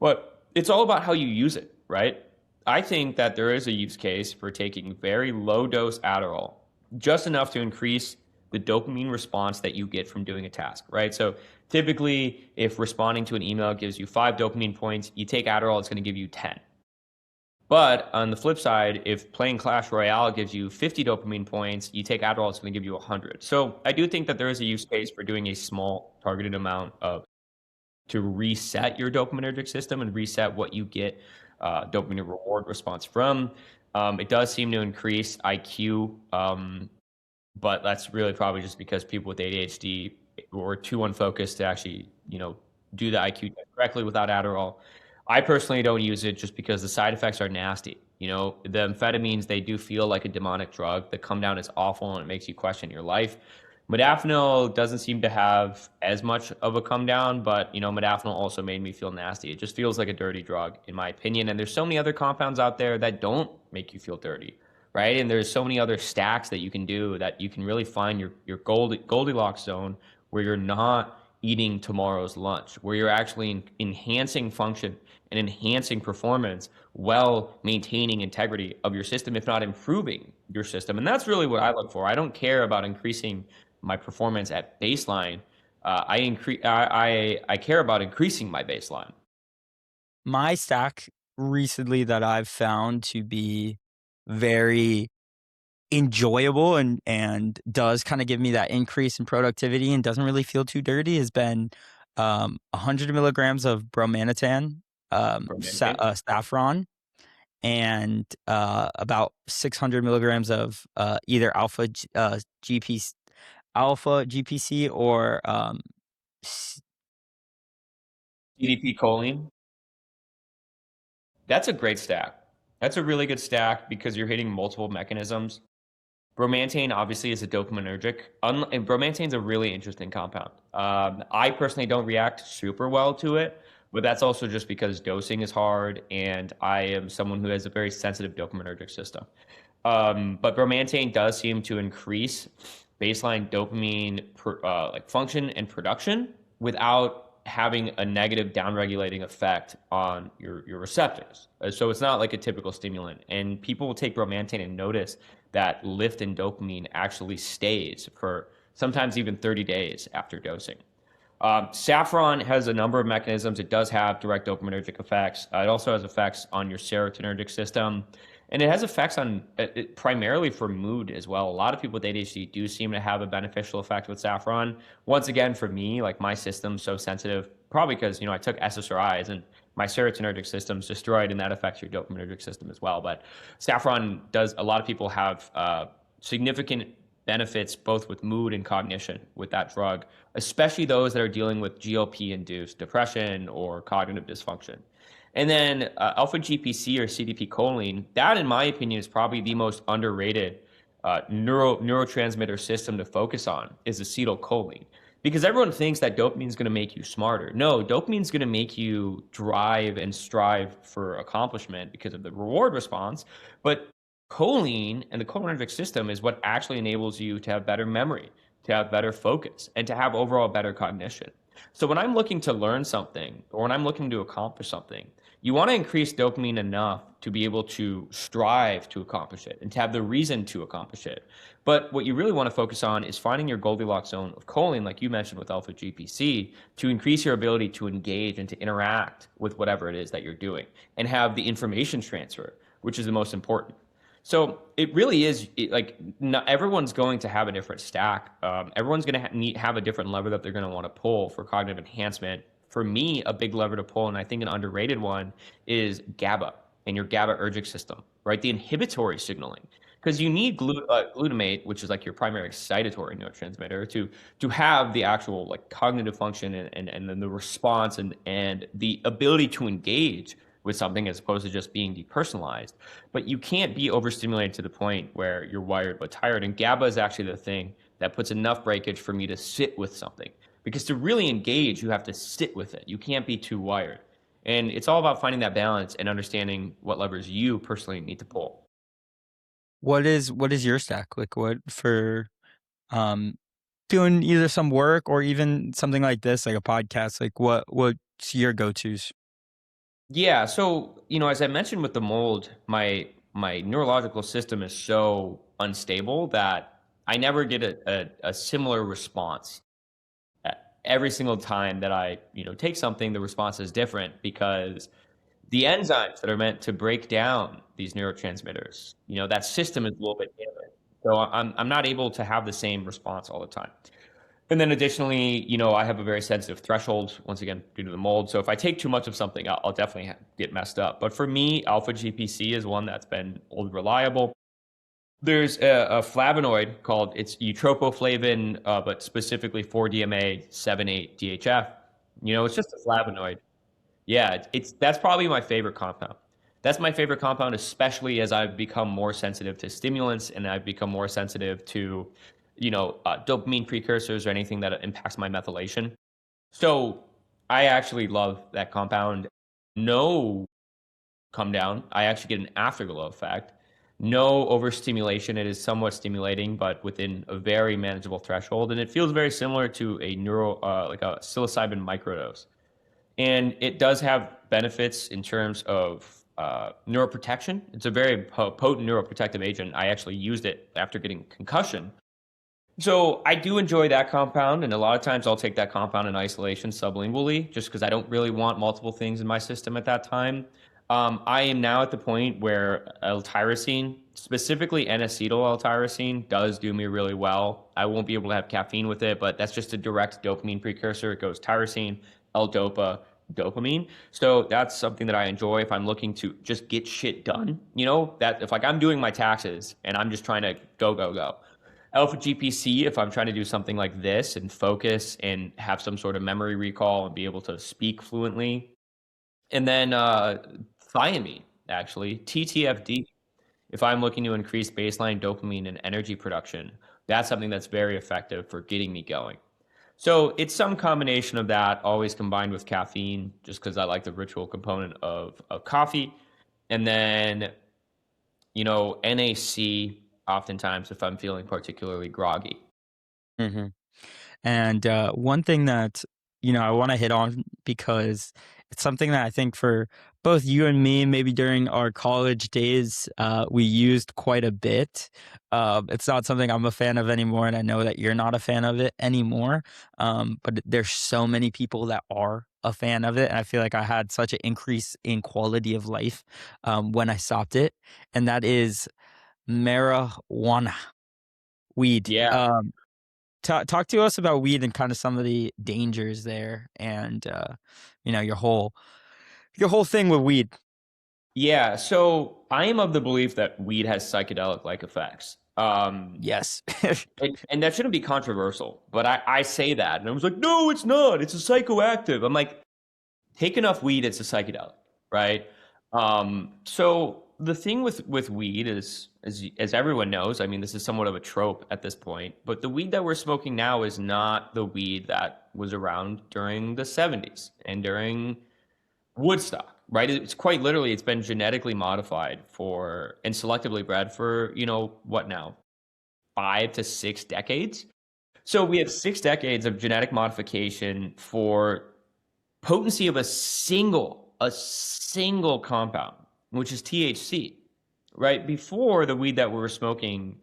but it's all about how you use it, right? I think that there is a use case for taking very low dose Adderall, just enough to increase the dopamine response that you get from doing a task, right? So typically, if responding to an email gives you 5 dopamine points, you take Adderall, it's going to give you 10. But on the flip side, if playing Clash Royale gives you 50 dopamine points, you take Adderall, it's going to give you 100. So I do think that there is a use case for doing a small targeted amount of to reset your dopaminergic system and reset what you get dopamine reward response from. It does seem to increase IQ, but that's really probably just because people with ADHD were too unfocused to actually, you know, do the IQ test correctly without Adderall. I personally don't use it just because the side effects are nasty. You know, the amphetamines, they do feel like a demonic drug. The come down is awful and it makes you question your life. Modafinil doesn't seem to have as much of a come down, but you know, modafinil also made me feel nasty. It just feels like a dirty drug, in my opinion. And there's so many other compounds out there that don't make you feel dirty, right? And there's so many other stacks that you can do that you can really find your Goldilocks zone where you're not eating tomorrow's lunch, where you're actually enhancing function and enhancing performance while maintaining integrity of your system, if not improving your system. And that's really what I look for. I don't care about increasing my performance at baseline. I care about increasing my baseline. My stack recently that I've found to be very enjoyable and does kinda give me that increase in productivity and doesn't really feel too dirty has been, 100 milligrams of Bromantane, Bromantane. Saffron, and, about 600 milligrams of, either alpha GPC or, s EDP choline. That's a great stack. That's a really good stack because you're hitting multiple mechanisms. Bromantane obviously is a dopaminergic. And bromantane's a really interesting compound. I personally don't react super well to it, but that's also just because dosing is hard, and I am someone who has a very sensitive dopaminergic system. But bromantane does seem to increase baseline dopamine like function and production without having a negative downregulating effect on your receptors. So it's not like a typical stimulant. And people will take bromantane and notice that lift in dopamine actually stays for sometimes even 30 days after dosing. Saffron has a number of mechanisms. It does have direct dopaminergic effects. It also has effects on your serotonergic system. And it has effects on primarily for mood as well. A lot of people with ADHD do seem to have a beneficial effect with saffron. Once again, for me, like my system's so sensitive, probably because, you know, I took SSRIs and my serotonergic system's destroyed, and that affects your dopaminergic system as well. But saffron does, a lot of people have significant benefits both with mood and cognition with that drug, especially those that are dealing with GLP-induced depression or cognitive dysfunction. And then alpha GPC or CDP choline, that in my opinion is probably the most underrated neurotransmitter system to focus on is acetylcholine. Because everyone thinks that dopamine is going to make you smarter. No, dopamine is going to make you drive and strive for accomplishment because of the reward response. But choline and the cholinergic system is what actually enables you to have better memory, to have better focus, and to have overall better cognition. So when I'm looking to learn something or when I'm looking to accomplish something, you want to increase dopamine enough to be able to strive to accomplish it and to have the reason to accomplish it. But what you really want to focus on is finding your Goldilocks zone of choline, like you mentioned with alpha GPC, to increase your ability to engage and to interact with whatever it is that you're doing and have the information transfer, which is the most important. So it really is like not everyone's going to have a different stack. Everyone's going to have a different lever that they're going to want to pull for cognitive enhancement, for me, a big lever to pull, and I think an underrated one, is GABA and your GABAergic system, right? The inhibitory signaling. Because you need glutamate, which is like your primary excitatory neurotransmitter, to have the actual like cognitive function and then the response and the ability to engage with something as opposed to just being depersonalized. But you can't be overstimulated to the point where you're wired but tired. And GABA is actually the thing that puts enough breakage for me to sit with something. Because to really engage, you have to sit with it. You can't be too wired. And it's all about finding that balance and understanding what levers you personally need to pull. What is your stack? Like what for um doing either some work or even something like this, like a podcast, like what's your go-tos? Yeah, so as I mentioned with the mold, my neurological system is so unstable that I never get a similar response. Every single time that I take something, the response is different because the enzymes that are meant to break down these neurotransmitters, that system is a little bit different. So I'm not able to have the same response all the time. And then additionally, I have a very sensitive threshold, once again, due to the mold. So if I take too much of something, I'll definitely get messed up. But for me, alpha GPC is one that's been old reliable. There's a flavonoid called, it's eutropoflavin, but specifically 4-DMA 7,8-DHF. It's just a flavonoid. Yeah, that's probably my favorite compound. That's my favorite compound, especially as I've become more sensitive to stimulants and I've become more sensitive to, dopamine precursors or anything that impacts my methylation. So I actually love that compound. No come down. I actually get an afterglow effect. No overstimulation. It is somewhat stimulating, but within a very manageable threshold. And it feels very similar to like a psilocybin microdose. And it does have benefits in terms of neuroprotection. It's a very potent neuroprotective agent. I actually used it after getting concussion. So I do enjoy that compound, and a lot of times I'll take that compound in isolation sublingually, just because I don't really want multiple things in my system at that time. I am now at the point where L-tyrosine, specifically N-acetyl L-tyrosine, does do me really well. I won't be able to have caffeine with it, but that's just a direct dopamine precursor. It goes tyrosine, L-dopa, dopamine. So that's something that I enjoy if I'm looking to just get shit done. That if like I'm doing my taxes and I'm just trying to go, go, go. Alpha GPC, if I'm trying to do something like this and focus and have some sort of memory recall and be able to speak fluently. And then thiamine, actually, TTFD, if I'm looking to increase baseline dopamine and energy production, that's something that's very effective for getting me going. So it's some combination of that, always combined with caffeine, just because I like the ritual component of coffee. And then, NAC, oftentimes, if I'm feeling particularly groggy. Hmm. And one thing that I want to hit on because it's something that I think for both you and me, maybe during our college days, we used quite a bit. It's not something I'm a fan of anymore, and I know that you're not a fan of it anymore. But there's so many people that are a fan of it, and I feel like I had such an increase in quality of life when I stopped it, and that is marijuana, weed. Yeah. Talk to us about weed and kind of some of the dangers there and, your whole thing with weed. Yeah. So I am of the belief that weed has psychedelic like effects. Yes. And that shouldn't be controversial, but I say that. And I was like, no, it's not. It's a psychoactive. I'm like, take enough weed, it's a psychedelic, right? So the thing with weed is, as everyone knows, I mean, this is somewhat of a trope at this point, but the weed that we're smoking now is not the weed that was around during the 70s and during Woodstock, right? It's quite literally, it's been genetically modified for and selectively bred for, what now, 5 to 6 decades. So we have 6 decades of genetic modification for potency of a single compound, which is THC, right? Before the weed that we were smoking,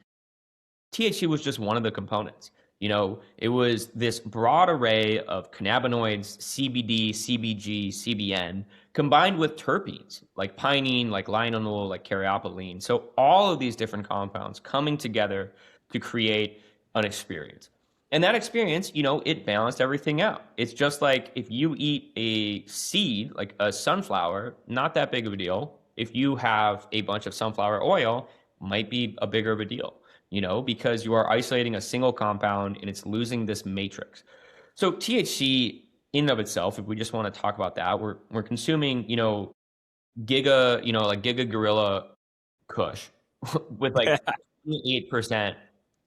THC was just one of the components. It was this broad array of cannabinoids, CBD, CBG, CBN, combined with terpenes like pinene, like linalool, like caryopylene. So all of these different compounds coming together to create an experience. And that experience, it balanced everything out. It's just like if you eat a seed, like a sunflower, not that big of a deal. If you have a bunch of sunflower oil, might be a bigger of a deal, because you are isolating a single compound and it's losing this matrix. So THC in and of itself, if we just want to talk about that, we're consuming, like Giga Gorilla Kush with like 8%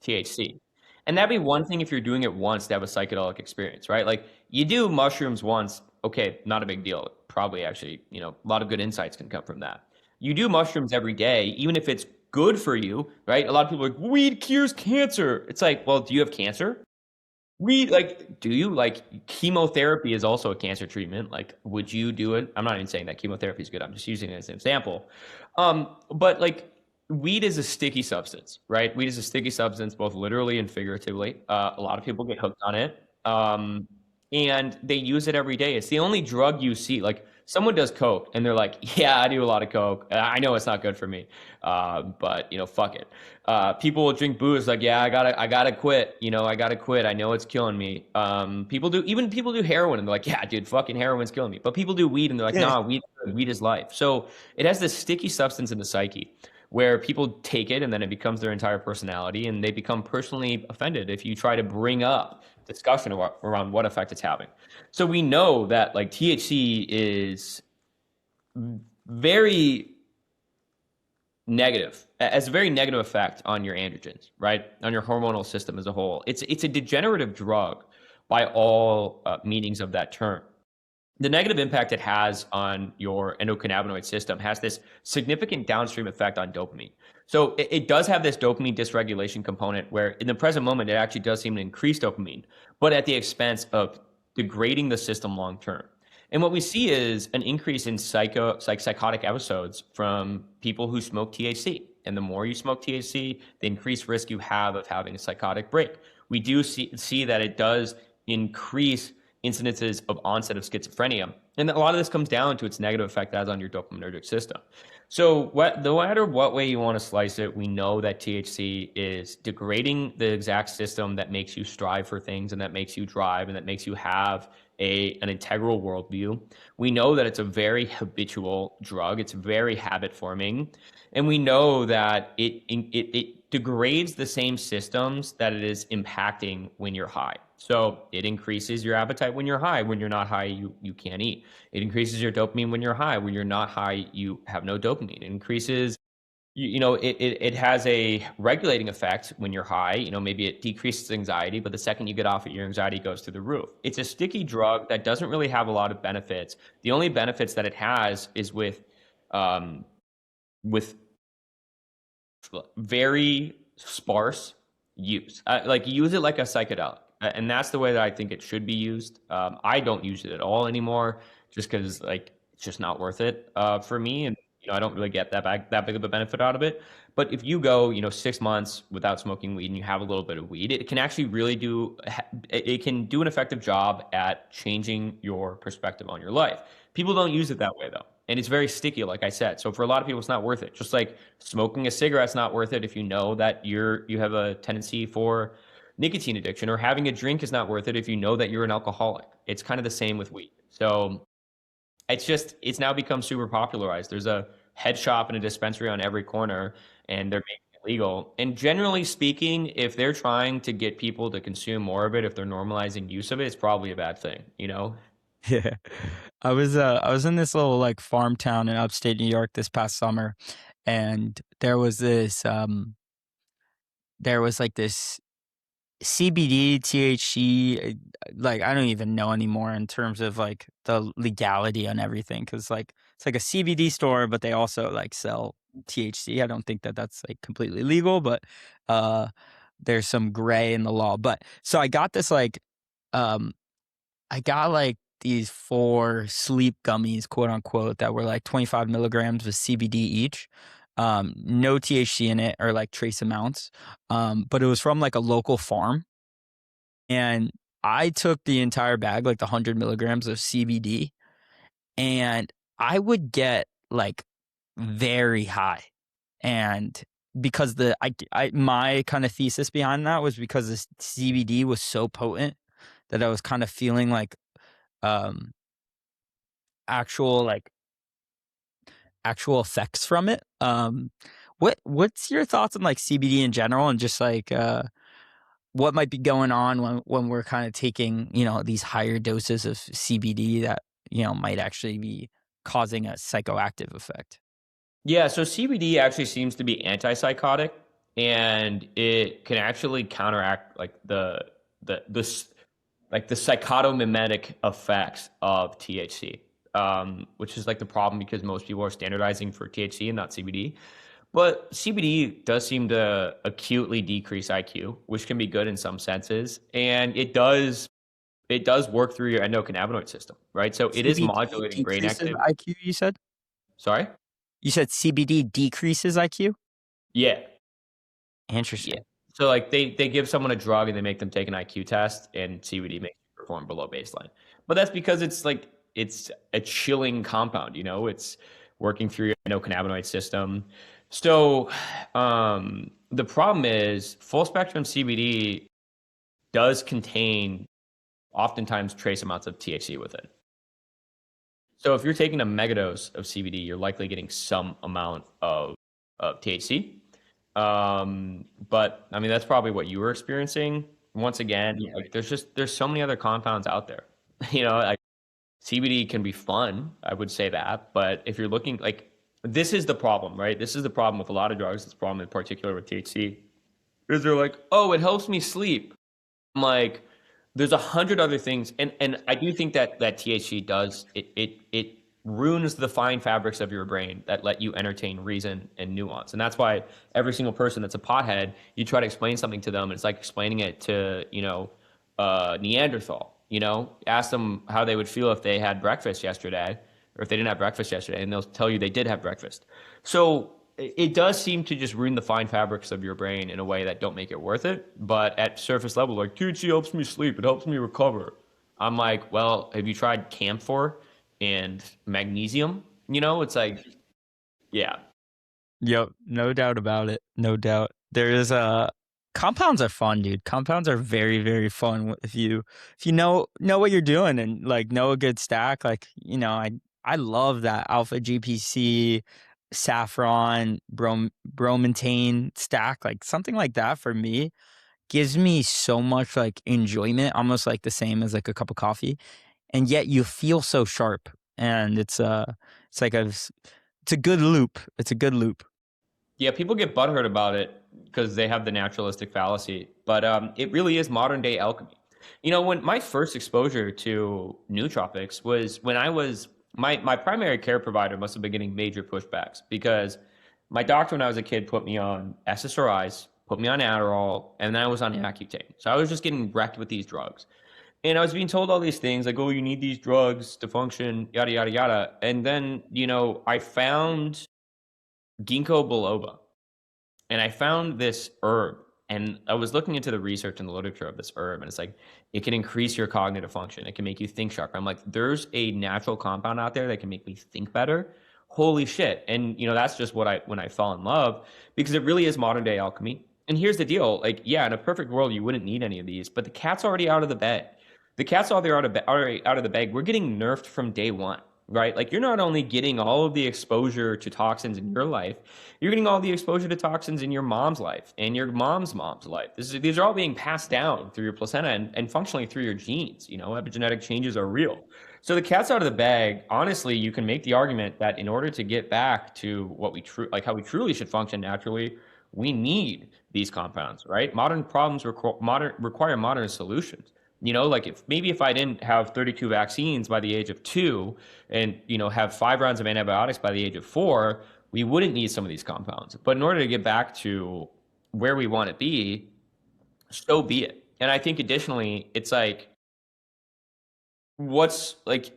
THC. And that'd be one thing if you're doing it once to have a psychedelic experience, right? Like you do mushrooms once, okay, not a big deal. Probably actually, a lot of good insights can come from that. You do mushrooms every day, even if it's good for you, right? A lot of people are like, weed cures cancer. It's like, well, do you have cancer? Do you like chemotherapy is also a cancer treatment? Like, would you do it? I'm not even saying that chemotherapy is good. I'm just using it as an example. But like, weed is a sticky substance, right? Weed is a sticky substance, both literally and figuratively. A lot of people get hooked on it. And they use it every day. It's the only drug you see. Like, someone does coke and they're like, yeah, I do a lot of coke. I know it's not good for me. But fuck it. People will drink booze like, yeah, I gotta quit. I gotta quit. I know it's killing me. People do heroin and they're like, yeah, dude, fucking heroin's killing me. But people do weed and they're like, Yeah. nah, weed is life. So it has this sticky substance in the psyche where people take it and then it becomes their entire personality and they become personally offended if you try to bring up discussion around what effect it's having. So we know that like THC is very negative, has a very negative effect on your androgens, right? On your hormonal system as a whole. It's a degenerative drug by all meanings of that term. The negative impact it has on your endocannabinoid system has this significant downstream effect on dopamine. So it does have this dopamine dysregulation component where in the present moment, it actually does seem to increase dopamine, but at the expense of degrading the system long term. And what we see is an increase in psychotic episodes from people who smoke THC. And the more you smoke THC, the increased risk you have of having a psychotic break. We do see that it does increase incidences of onset of schizophrenia. And a lot of this comes down to its negative effect it has on your dopaminergic system. So no matter what way you want to slice it, we know that THC is degrading the exact system that makes you strive for things and that makes you drive and that makes you have an integral worldview. We know that it's a very habitual drug. It's very habit forming. And we know that it degrades the same systems that it is impacting when you're high. So it increases your appetite when you're high. When you're not high, you can't eat. It increases your dopamine when you're high. When you're not high, you have no dopamine. It increases it has a regulating effect when you're high. Maybe it decreases anxiety, but the second you get off it, your anxiety goes through the roof. It's a sticky drug that doesn't really have a lot of benefits. The only benefits that it has is with very sparse use. Like use it like a psychedelic, and that's the way that I think it should be used. I don't use it at all anymore, just because like it's just not worth it for me, and I don't really get that big of a benefit out of it. But if you go 6 months without smoking weed and you have a little bit of weed, it can actually really it can do an effective job at changing your perspective on your life. People don't use it that way though. And it's very sticky, like I said. So for a lot of people, it's not worth it. Just like smoking a cigarette's not worth it if you know that you have a tendency for nicotine addiction, or having a drink is not worth it if you know that you're an alcoholic. It's kind of the same with weed. So it's now become super popularized. There's a head shop and a dispensary on every corner, and they're making it legal. And generally speaking, if they're trying to get people to consume more of it, if they're normalizing use of it, it's probably a bad thing. Yeah. I was in this little like farm town in upstate New York this past summer, and there was like this CBD, THC, like I don't even know anymore in terms of like the legality on everything, because like it's like a CBD store, but they also like sell THC. I don't think that that's like completely legal, but uh, there's some gray in the law. But so um, I got like these 4 sleep gummies, quote unquote, that were like 25 milligrams of CBD each. No THC in it or like trace amounts. But it was from like a local farm. And I took the entire bag, like the 100 milligrams of CBD, and I would get like very high. And because my kind of thesis behind that was because this CBD was so potent that I was kind of feeling like um actual like actual effects from it. What's your thoughts on like CBD in general and just like what might be going on when we're kind of taking, these higher doses of CBD that, might actually be causing a psychoactive effect? Yeah, so CBD actually seems to be antipsychotic, and it can actually counteract like the psychotomimetic effects of THC, which is like the problem because most people are standardizing for THC and not CBD. But CBD does seem to acutely decrease IQ, which can be good in some senses, and it does work through your endocannabinoid system, right? So it is CBD modulating brain decreases activity. IQ, you said? Sorry? You said CBD decreases IQ? Yeah. Yeah. Interesting. So like they give someone a drug and they make them take an IQ test and CBD makes you perform below baseline. But that's because it's a chilling compound, it's working through your endocannabinoid system. So the problem is full spectrum CBD does contain oftentimes trace amounts of THC within. So if you're taking a megadose of CBD, you're likely getting some amount of THC. But I mean, that's probably what you were experiencing. Once again, Yeah. like there's so many other compounds out there. Like CBD can be fun, I would say that. But if you're looking like this is the problem, right? This is the problem with a lot of drugs. This problem in particular with THC is they're like, oh, it helps me sleep. I'm like, there's 100 other things, and I do think that THC does it ruins the fine fabrics of your brain that let you entertain reason and nuance, and that's why every single person that's a pothead, you try to explain something to them, it's like explaining it to Neanderthal. Ask them how they would feel if they had breakfast yesterday, or if they didn't have breakfast yesterday, and they'll tell you they did have breakfast. So it does seem to just ruin the fine fabrics of your brain in a way that don't make it worth it. But at surface level, like THC helps me sleep, it helps me recover. I'm like, well, have you tried camphor and magnesium? It's like, yeah, Yep, no doubt about it. No doubt. There is a compounds are fun, dude. Compounds are very, very fun if you know what you're doing and like know a good stack. Like, I love that alpha GPC, saffron, bromantane stack. Like something like that for me gives me so much like enjoyment, almost like the same as like a cup of coffee. And yet you feel so sharp. And it's like it's a good loop. It's a good loop. yeah, people get butthurt about it because they have the naturalistic fallacy, but it really is modern day alchemy. When my first exposure to nootropics was when I was my primary care provider must have been getting major pushbacks because my doctor when I was a kid put me on SSRIs, put me on Adderall, and then I was on Accutane. So I was just getting wrecked with these drugs. And I was being told all these things like, oh, you need these drugs to function, yada, yada, yada. And then, I found ginkgo biloba and I found this herb, and I was looking into the research and the literature of this herb, and it's like it can increase your cognitive function. It can make you think sharper. I'm like, there's a natural compound out there that can make me think better. Holy shit! And that's just when I fell in love because it really is modern day alchemy. And here's the deal: like, yeah, in a perfect world, you wouldn't need any of these, but the cat's already out of the bag. The cat's already out of the bag. We're getting nerfed from day one, right? Like, you're not only getting all of the exposure to toxins in your life, you're getting all the exposure to toxins in your mom's life and your mom's life. These are all being passed down through your placenta and functionally through your genes. Epigenetic changes are real. So the cat's out of the bag. Honestly, you can make the argument that in order to get back to what like how we truly should function naturally, we need these compounds, right? Modern problems require modern solutions. Like if I didn't have 32 vaccines by the age of 2 and, have 5 rounds of antibiotics by the age of 4, we wouldn't need some of these compounds. But in order to get back to where we want to be, so be it. And I think additionally, it's like, what's like,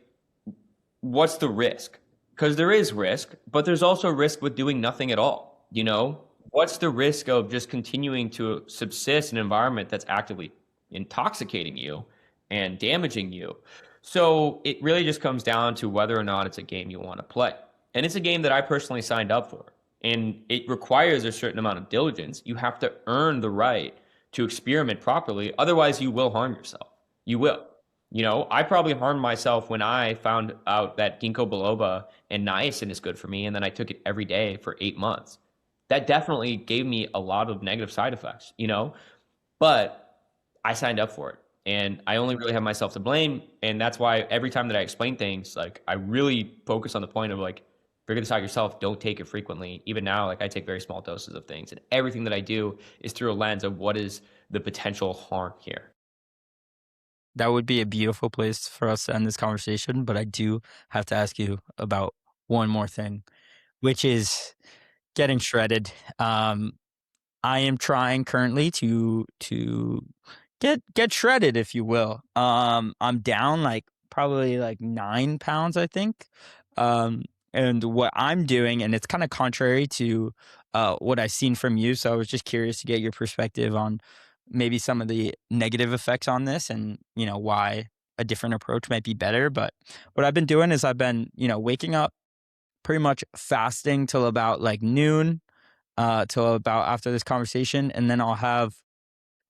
what's the risk? Because there is risk, but there's also risk with doing nothing at all. What's the risk of just continuing to subsist in an environment that's actively intoxicating you and damaging you? So it really just comes down to whether or not it's a game you want to play. And it's a game that I personally signed up for. And it requires a certain amount of diligence. You have to earn the right to experiment properly. Otherwise, you will harm yourself. You will. I probably harmed myself when I found out that ginkgo biloba and niacin is good for me, and then I took it every day for 8 months. That definitely gave me a lot of negative side effects. But I signed up for it, and I only really have myself to blame. And that's why every time that I explain things, like I really focus on the point of like, figure this out yourself. Don't take it frequently. Even now, like I take very small doses of things, and everything that I do is through a lens of what is the potential harm here. That would be a beautiful place for us to end this conversation, but I do have to ask you about one more thing, which is getting shredded. I am trying currently to get shredded, if you will. I'm down like probably like 9 pounds, I think. Um, and what I'm doing, and it's kind of contrary to what I've seen from you. So I was just curious to get your perspective on maybe some of the negative effects on this, and why a different approach might be better. But what I've been doing is I've been waking up pretty much fasting till about like noon, till about after this conversation, and then I'll have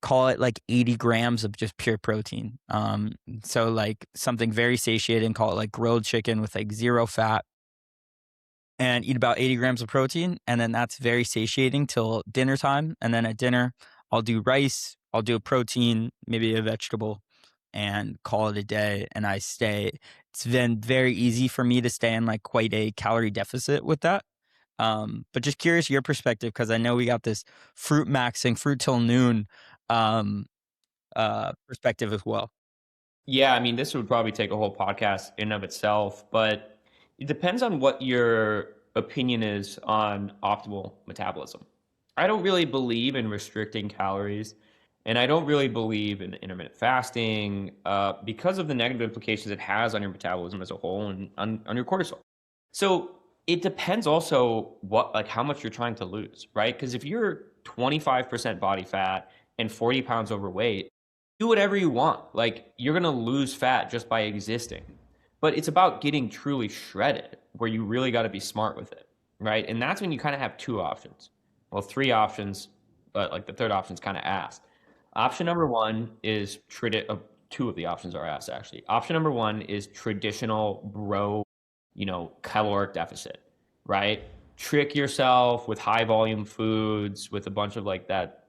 call it like 80 grams of just pure protein. So like something very satiating, call it like grilled chicken with like zero fat, and eat about 80 grams of protein. And then that's very satiating till dinner time. And then at dinner, I'll do rice, I'll do a protein, maybe a vegetable, and call it a day. And it's been very easy for me to stay in like quite a calorie deficit with that. But just curious your perspective, because I know we got this fruit maxing, fruit till noon perspective as well. Yeah, I mean, this would probably take a whole podcast in of itself, but it depends on what your opinion is on optimal metabolism. I don't really believe in restricting calories, and I don't really believe in intermittent fasting because of the negative implications it has on your metabolism as a whole and on your cortisol. So it depends also like how much you're trying to lose, right? Because if you're 25% body fat and 40 pounds overweight, do whatever you want. Like you're gonna lose fat just by existing. But it's about getting truly shredded, where you really got to be smart with it, right? And that's when you kind of have two options. Well, three options, but like the third option is kind of asked. Option number one is two of the options are asked actually. Option number one is traditional caloric deficit, right? Trick yourself with high volume foods, with a bunch of like that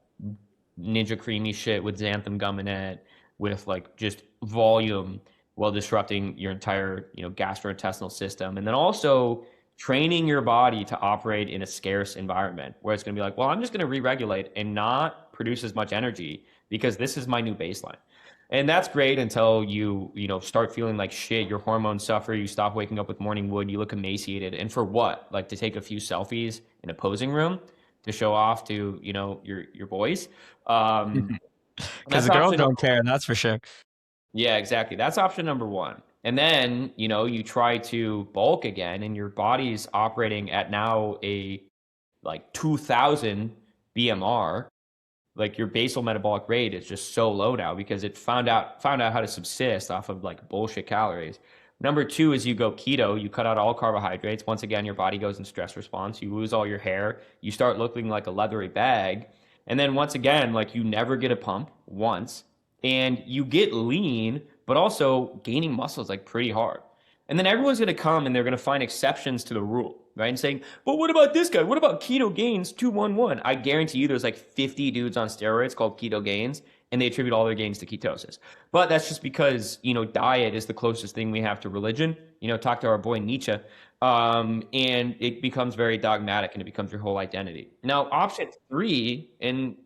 Ninja Creamy shit with xanthan gum in it, with like just volume while disrupting your entire, gastrointestinal system. And then also training your body to operate in a scarce environment where it's going to be like, well, I'm just going to re-regulate and not produce as much energy because this is my new baseline. And that's great until start feeling like shit, your hormones suffer, you stop waking up with morning wood, you look emaciated. And for what? Like to take a few selfies in a posing room to show off to, your boys. Um, Because that's the girls option number don't care, that's for sure. Yeah, exactly. That's option number one. And then, you try to bulk again and your body's operating at now a like 2000 BMR. Like your basal metabolic rate is just so low now because it found out how to subsist off of like bullshit calories. Number two is you go keto, you cut out all carbohydrates. Once again, your body goes in stress response. You lose all your hair. You start looking like a leathery bag. And then once again, like you never get a pump once and you get lean, but also gaining muscle is like pretty hard. And then everyone's going to come and they're going to find exceptions to the rule, right? And saying, but what about this guy? What about Keto Gains 211? I guarantee you there's like 50 dudes on steroids called Keto Gains, and they attribute all their gains to ketosis. But that's just because, diet is the closest thing we have to religion. Talk to our boy Nietzsche. And it becomes very dogmatic and it becomes your whole identity. Now, option three, and,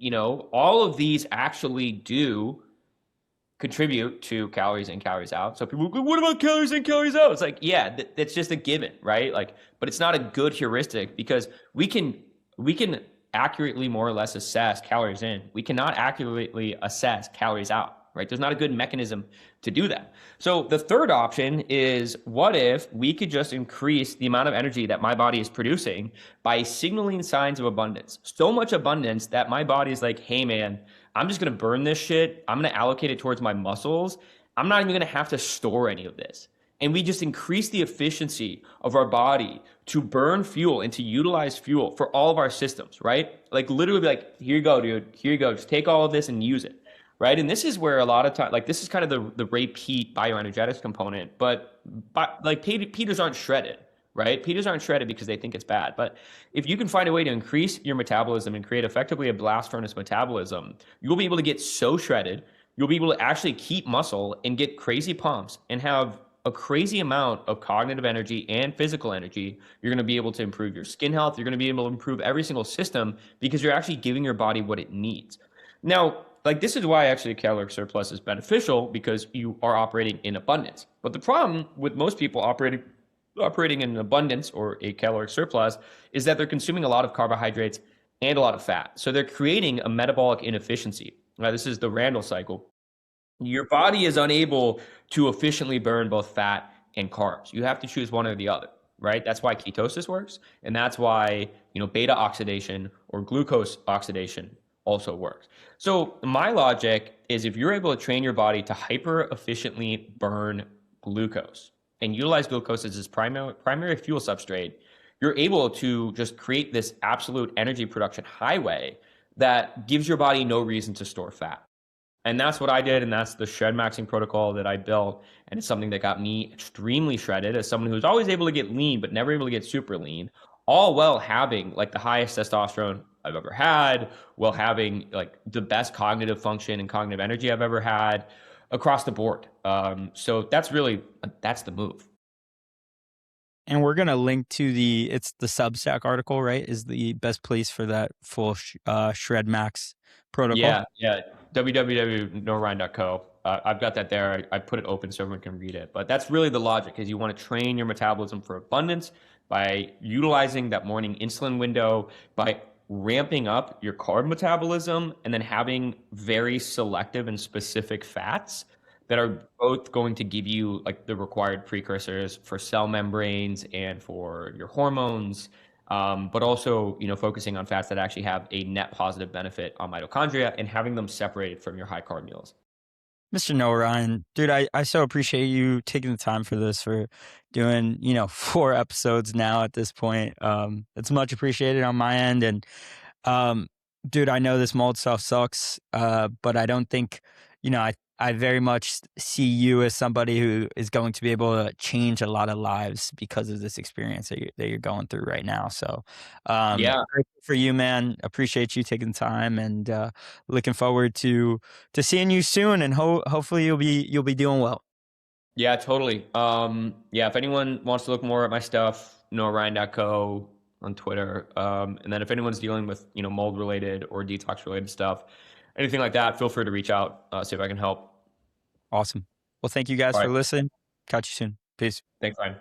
all of these actually do contribute to calories in, calories out. So people go, what about calories in, calories out? It's like, yeah, that's just a given, right? Like, but it's not a good heuristic because we can accurately more or less assess calories in. We cannot accurately assess calories out, right? There's not a good mechanism to do that. So the third option is, what if we could just increase the amount of energy that my body is producing by signaling signs of abundance? So much abundance that my body is like, hey man, I'm just going to burn this shit. I'm going to allocate it towards my muscles. I'm not even going to have to store any of this. and we just increase the efficiency of our body to burn fuel and to utilize fuel for all of our systems, right? Like literally, like, here you go, dude. Here you go. Just take all of this and use it, right? And this is where a lot of time, like, this is kind of the repeat bioenergetics component, but like Peters aren't shredded, right? Peters aren't shredded because they think it's bad. But if you can find a way to increase your metabolism and create effectively a blast furnace metabolism, you'll be able to get so shredded. You'll be able to actually keep muscle and get crazy pumps and have a crazy amount of cognitive energy and physical energy. You're going to be able to improve your skin health. You're going to be able to improve every single system because you're actually giving your body what it needs. Now, like, this is why actually a caloric surplus is beneficial, because you are operating in abundance. But the problem with most people operating in abundance or a caloric surplus is that they're consuming a lot of carbohydrates and a lot of fat. So they're creating a metabolic inefficiency. Now, this is the Randall cycle. Your body is unable to efficiently burn both fat and carbs. You have to choose one or the other, right? That's why ketosis works, and that's why, beta oxidation or glucose oxidation also works. So my logic is, if you're able to train your body to hyper efficiently burn glucose and utilize glucose as its primary fuel substrate, you're able to just create this absolute energy production highway that gives your body no reason to store fat. And that's what I did, and that's the ShredMaxing protocol that I built, and it's something that got me extremely shredded as someone who's always able to get lean but never able to get super lean, all while having like the highest testosterone I've ever had, while having like the best cognitive function and cognitive energy I've ever had across the board. So that's the move. And we're gonna link to it's the Substack article, right? Is the best place for that full ShredMax protocol. Yeah. www.norryan.co. I've got that there. I put it open so everyone can read it. But that's really the logic, is you want to train your metabolism for abundance by utilizing that morning insulin window, by ramping up your carb metabolism, and then having very selective and specific fats that are both going to give you like the required precursors for cell membranes and for your hormones, but also, focusing on fats that actually have a net positive benefit on mitochondria and having them separated from your high carb meals. Mr. Noah Ryan, dude, I so appreciate you taking the time for this, for doing, 4 episodes now at this point. It's much appreciated on my end. And Um, dude, I know this mold stuff sucks, but I don't think, I very much see you as somebody who is going to be able to change a lot of lives because of this experience that you're going through right now. So, Yeah. grateful for you, man. Appreciate you taking time, and looking forward to seeing you soon. And hopefully you'll be doing well. Yeah, totally. Yeah, if anyone wants to look more at my stuff, Ryan.co on Twitter. And then if anyone's dealing with, mold related or detox related stuff, anything like that, feel free to reach out, see if I can help. Awesome. Well, thank you guys All for right. listening. Catch you soon. Peace. Thanks, Ryan.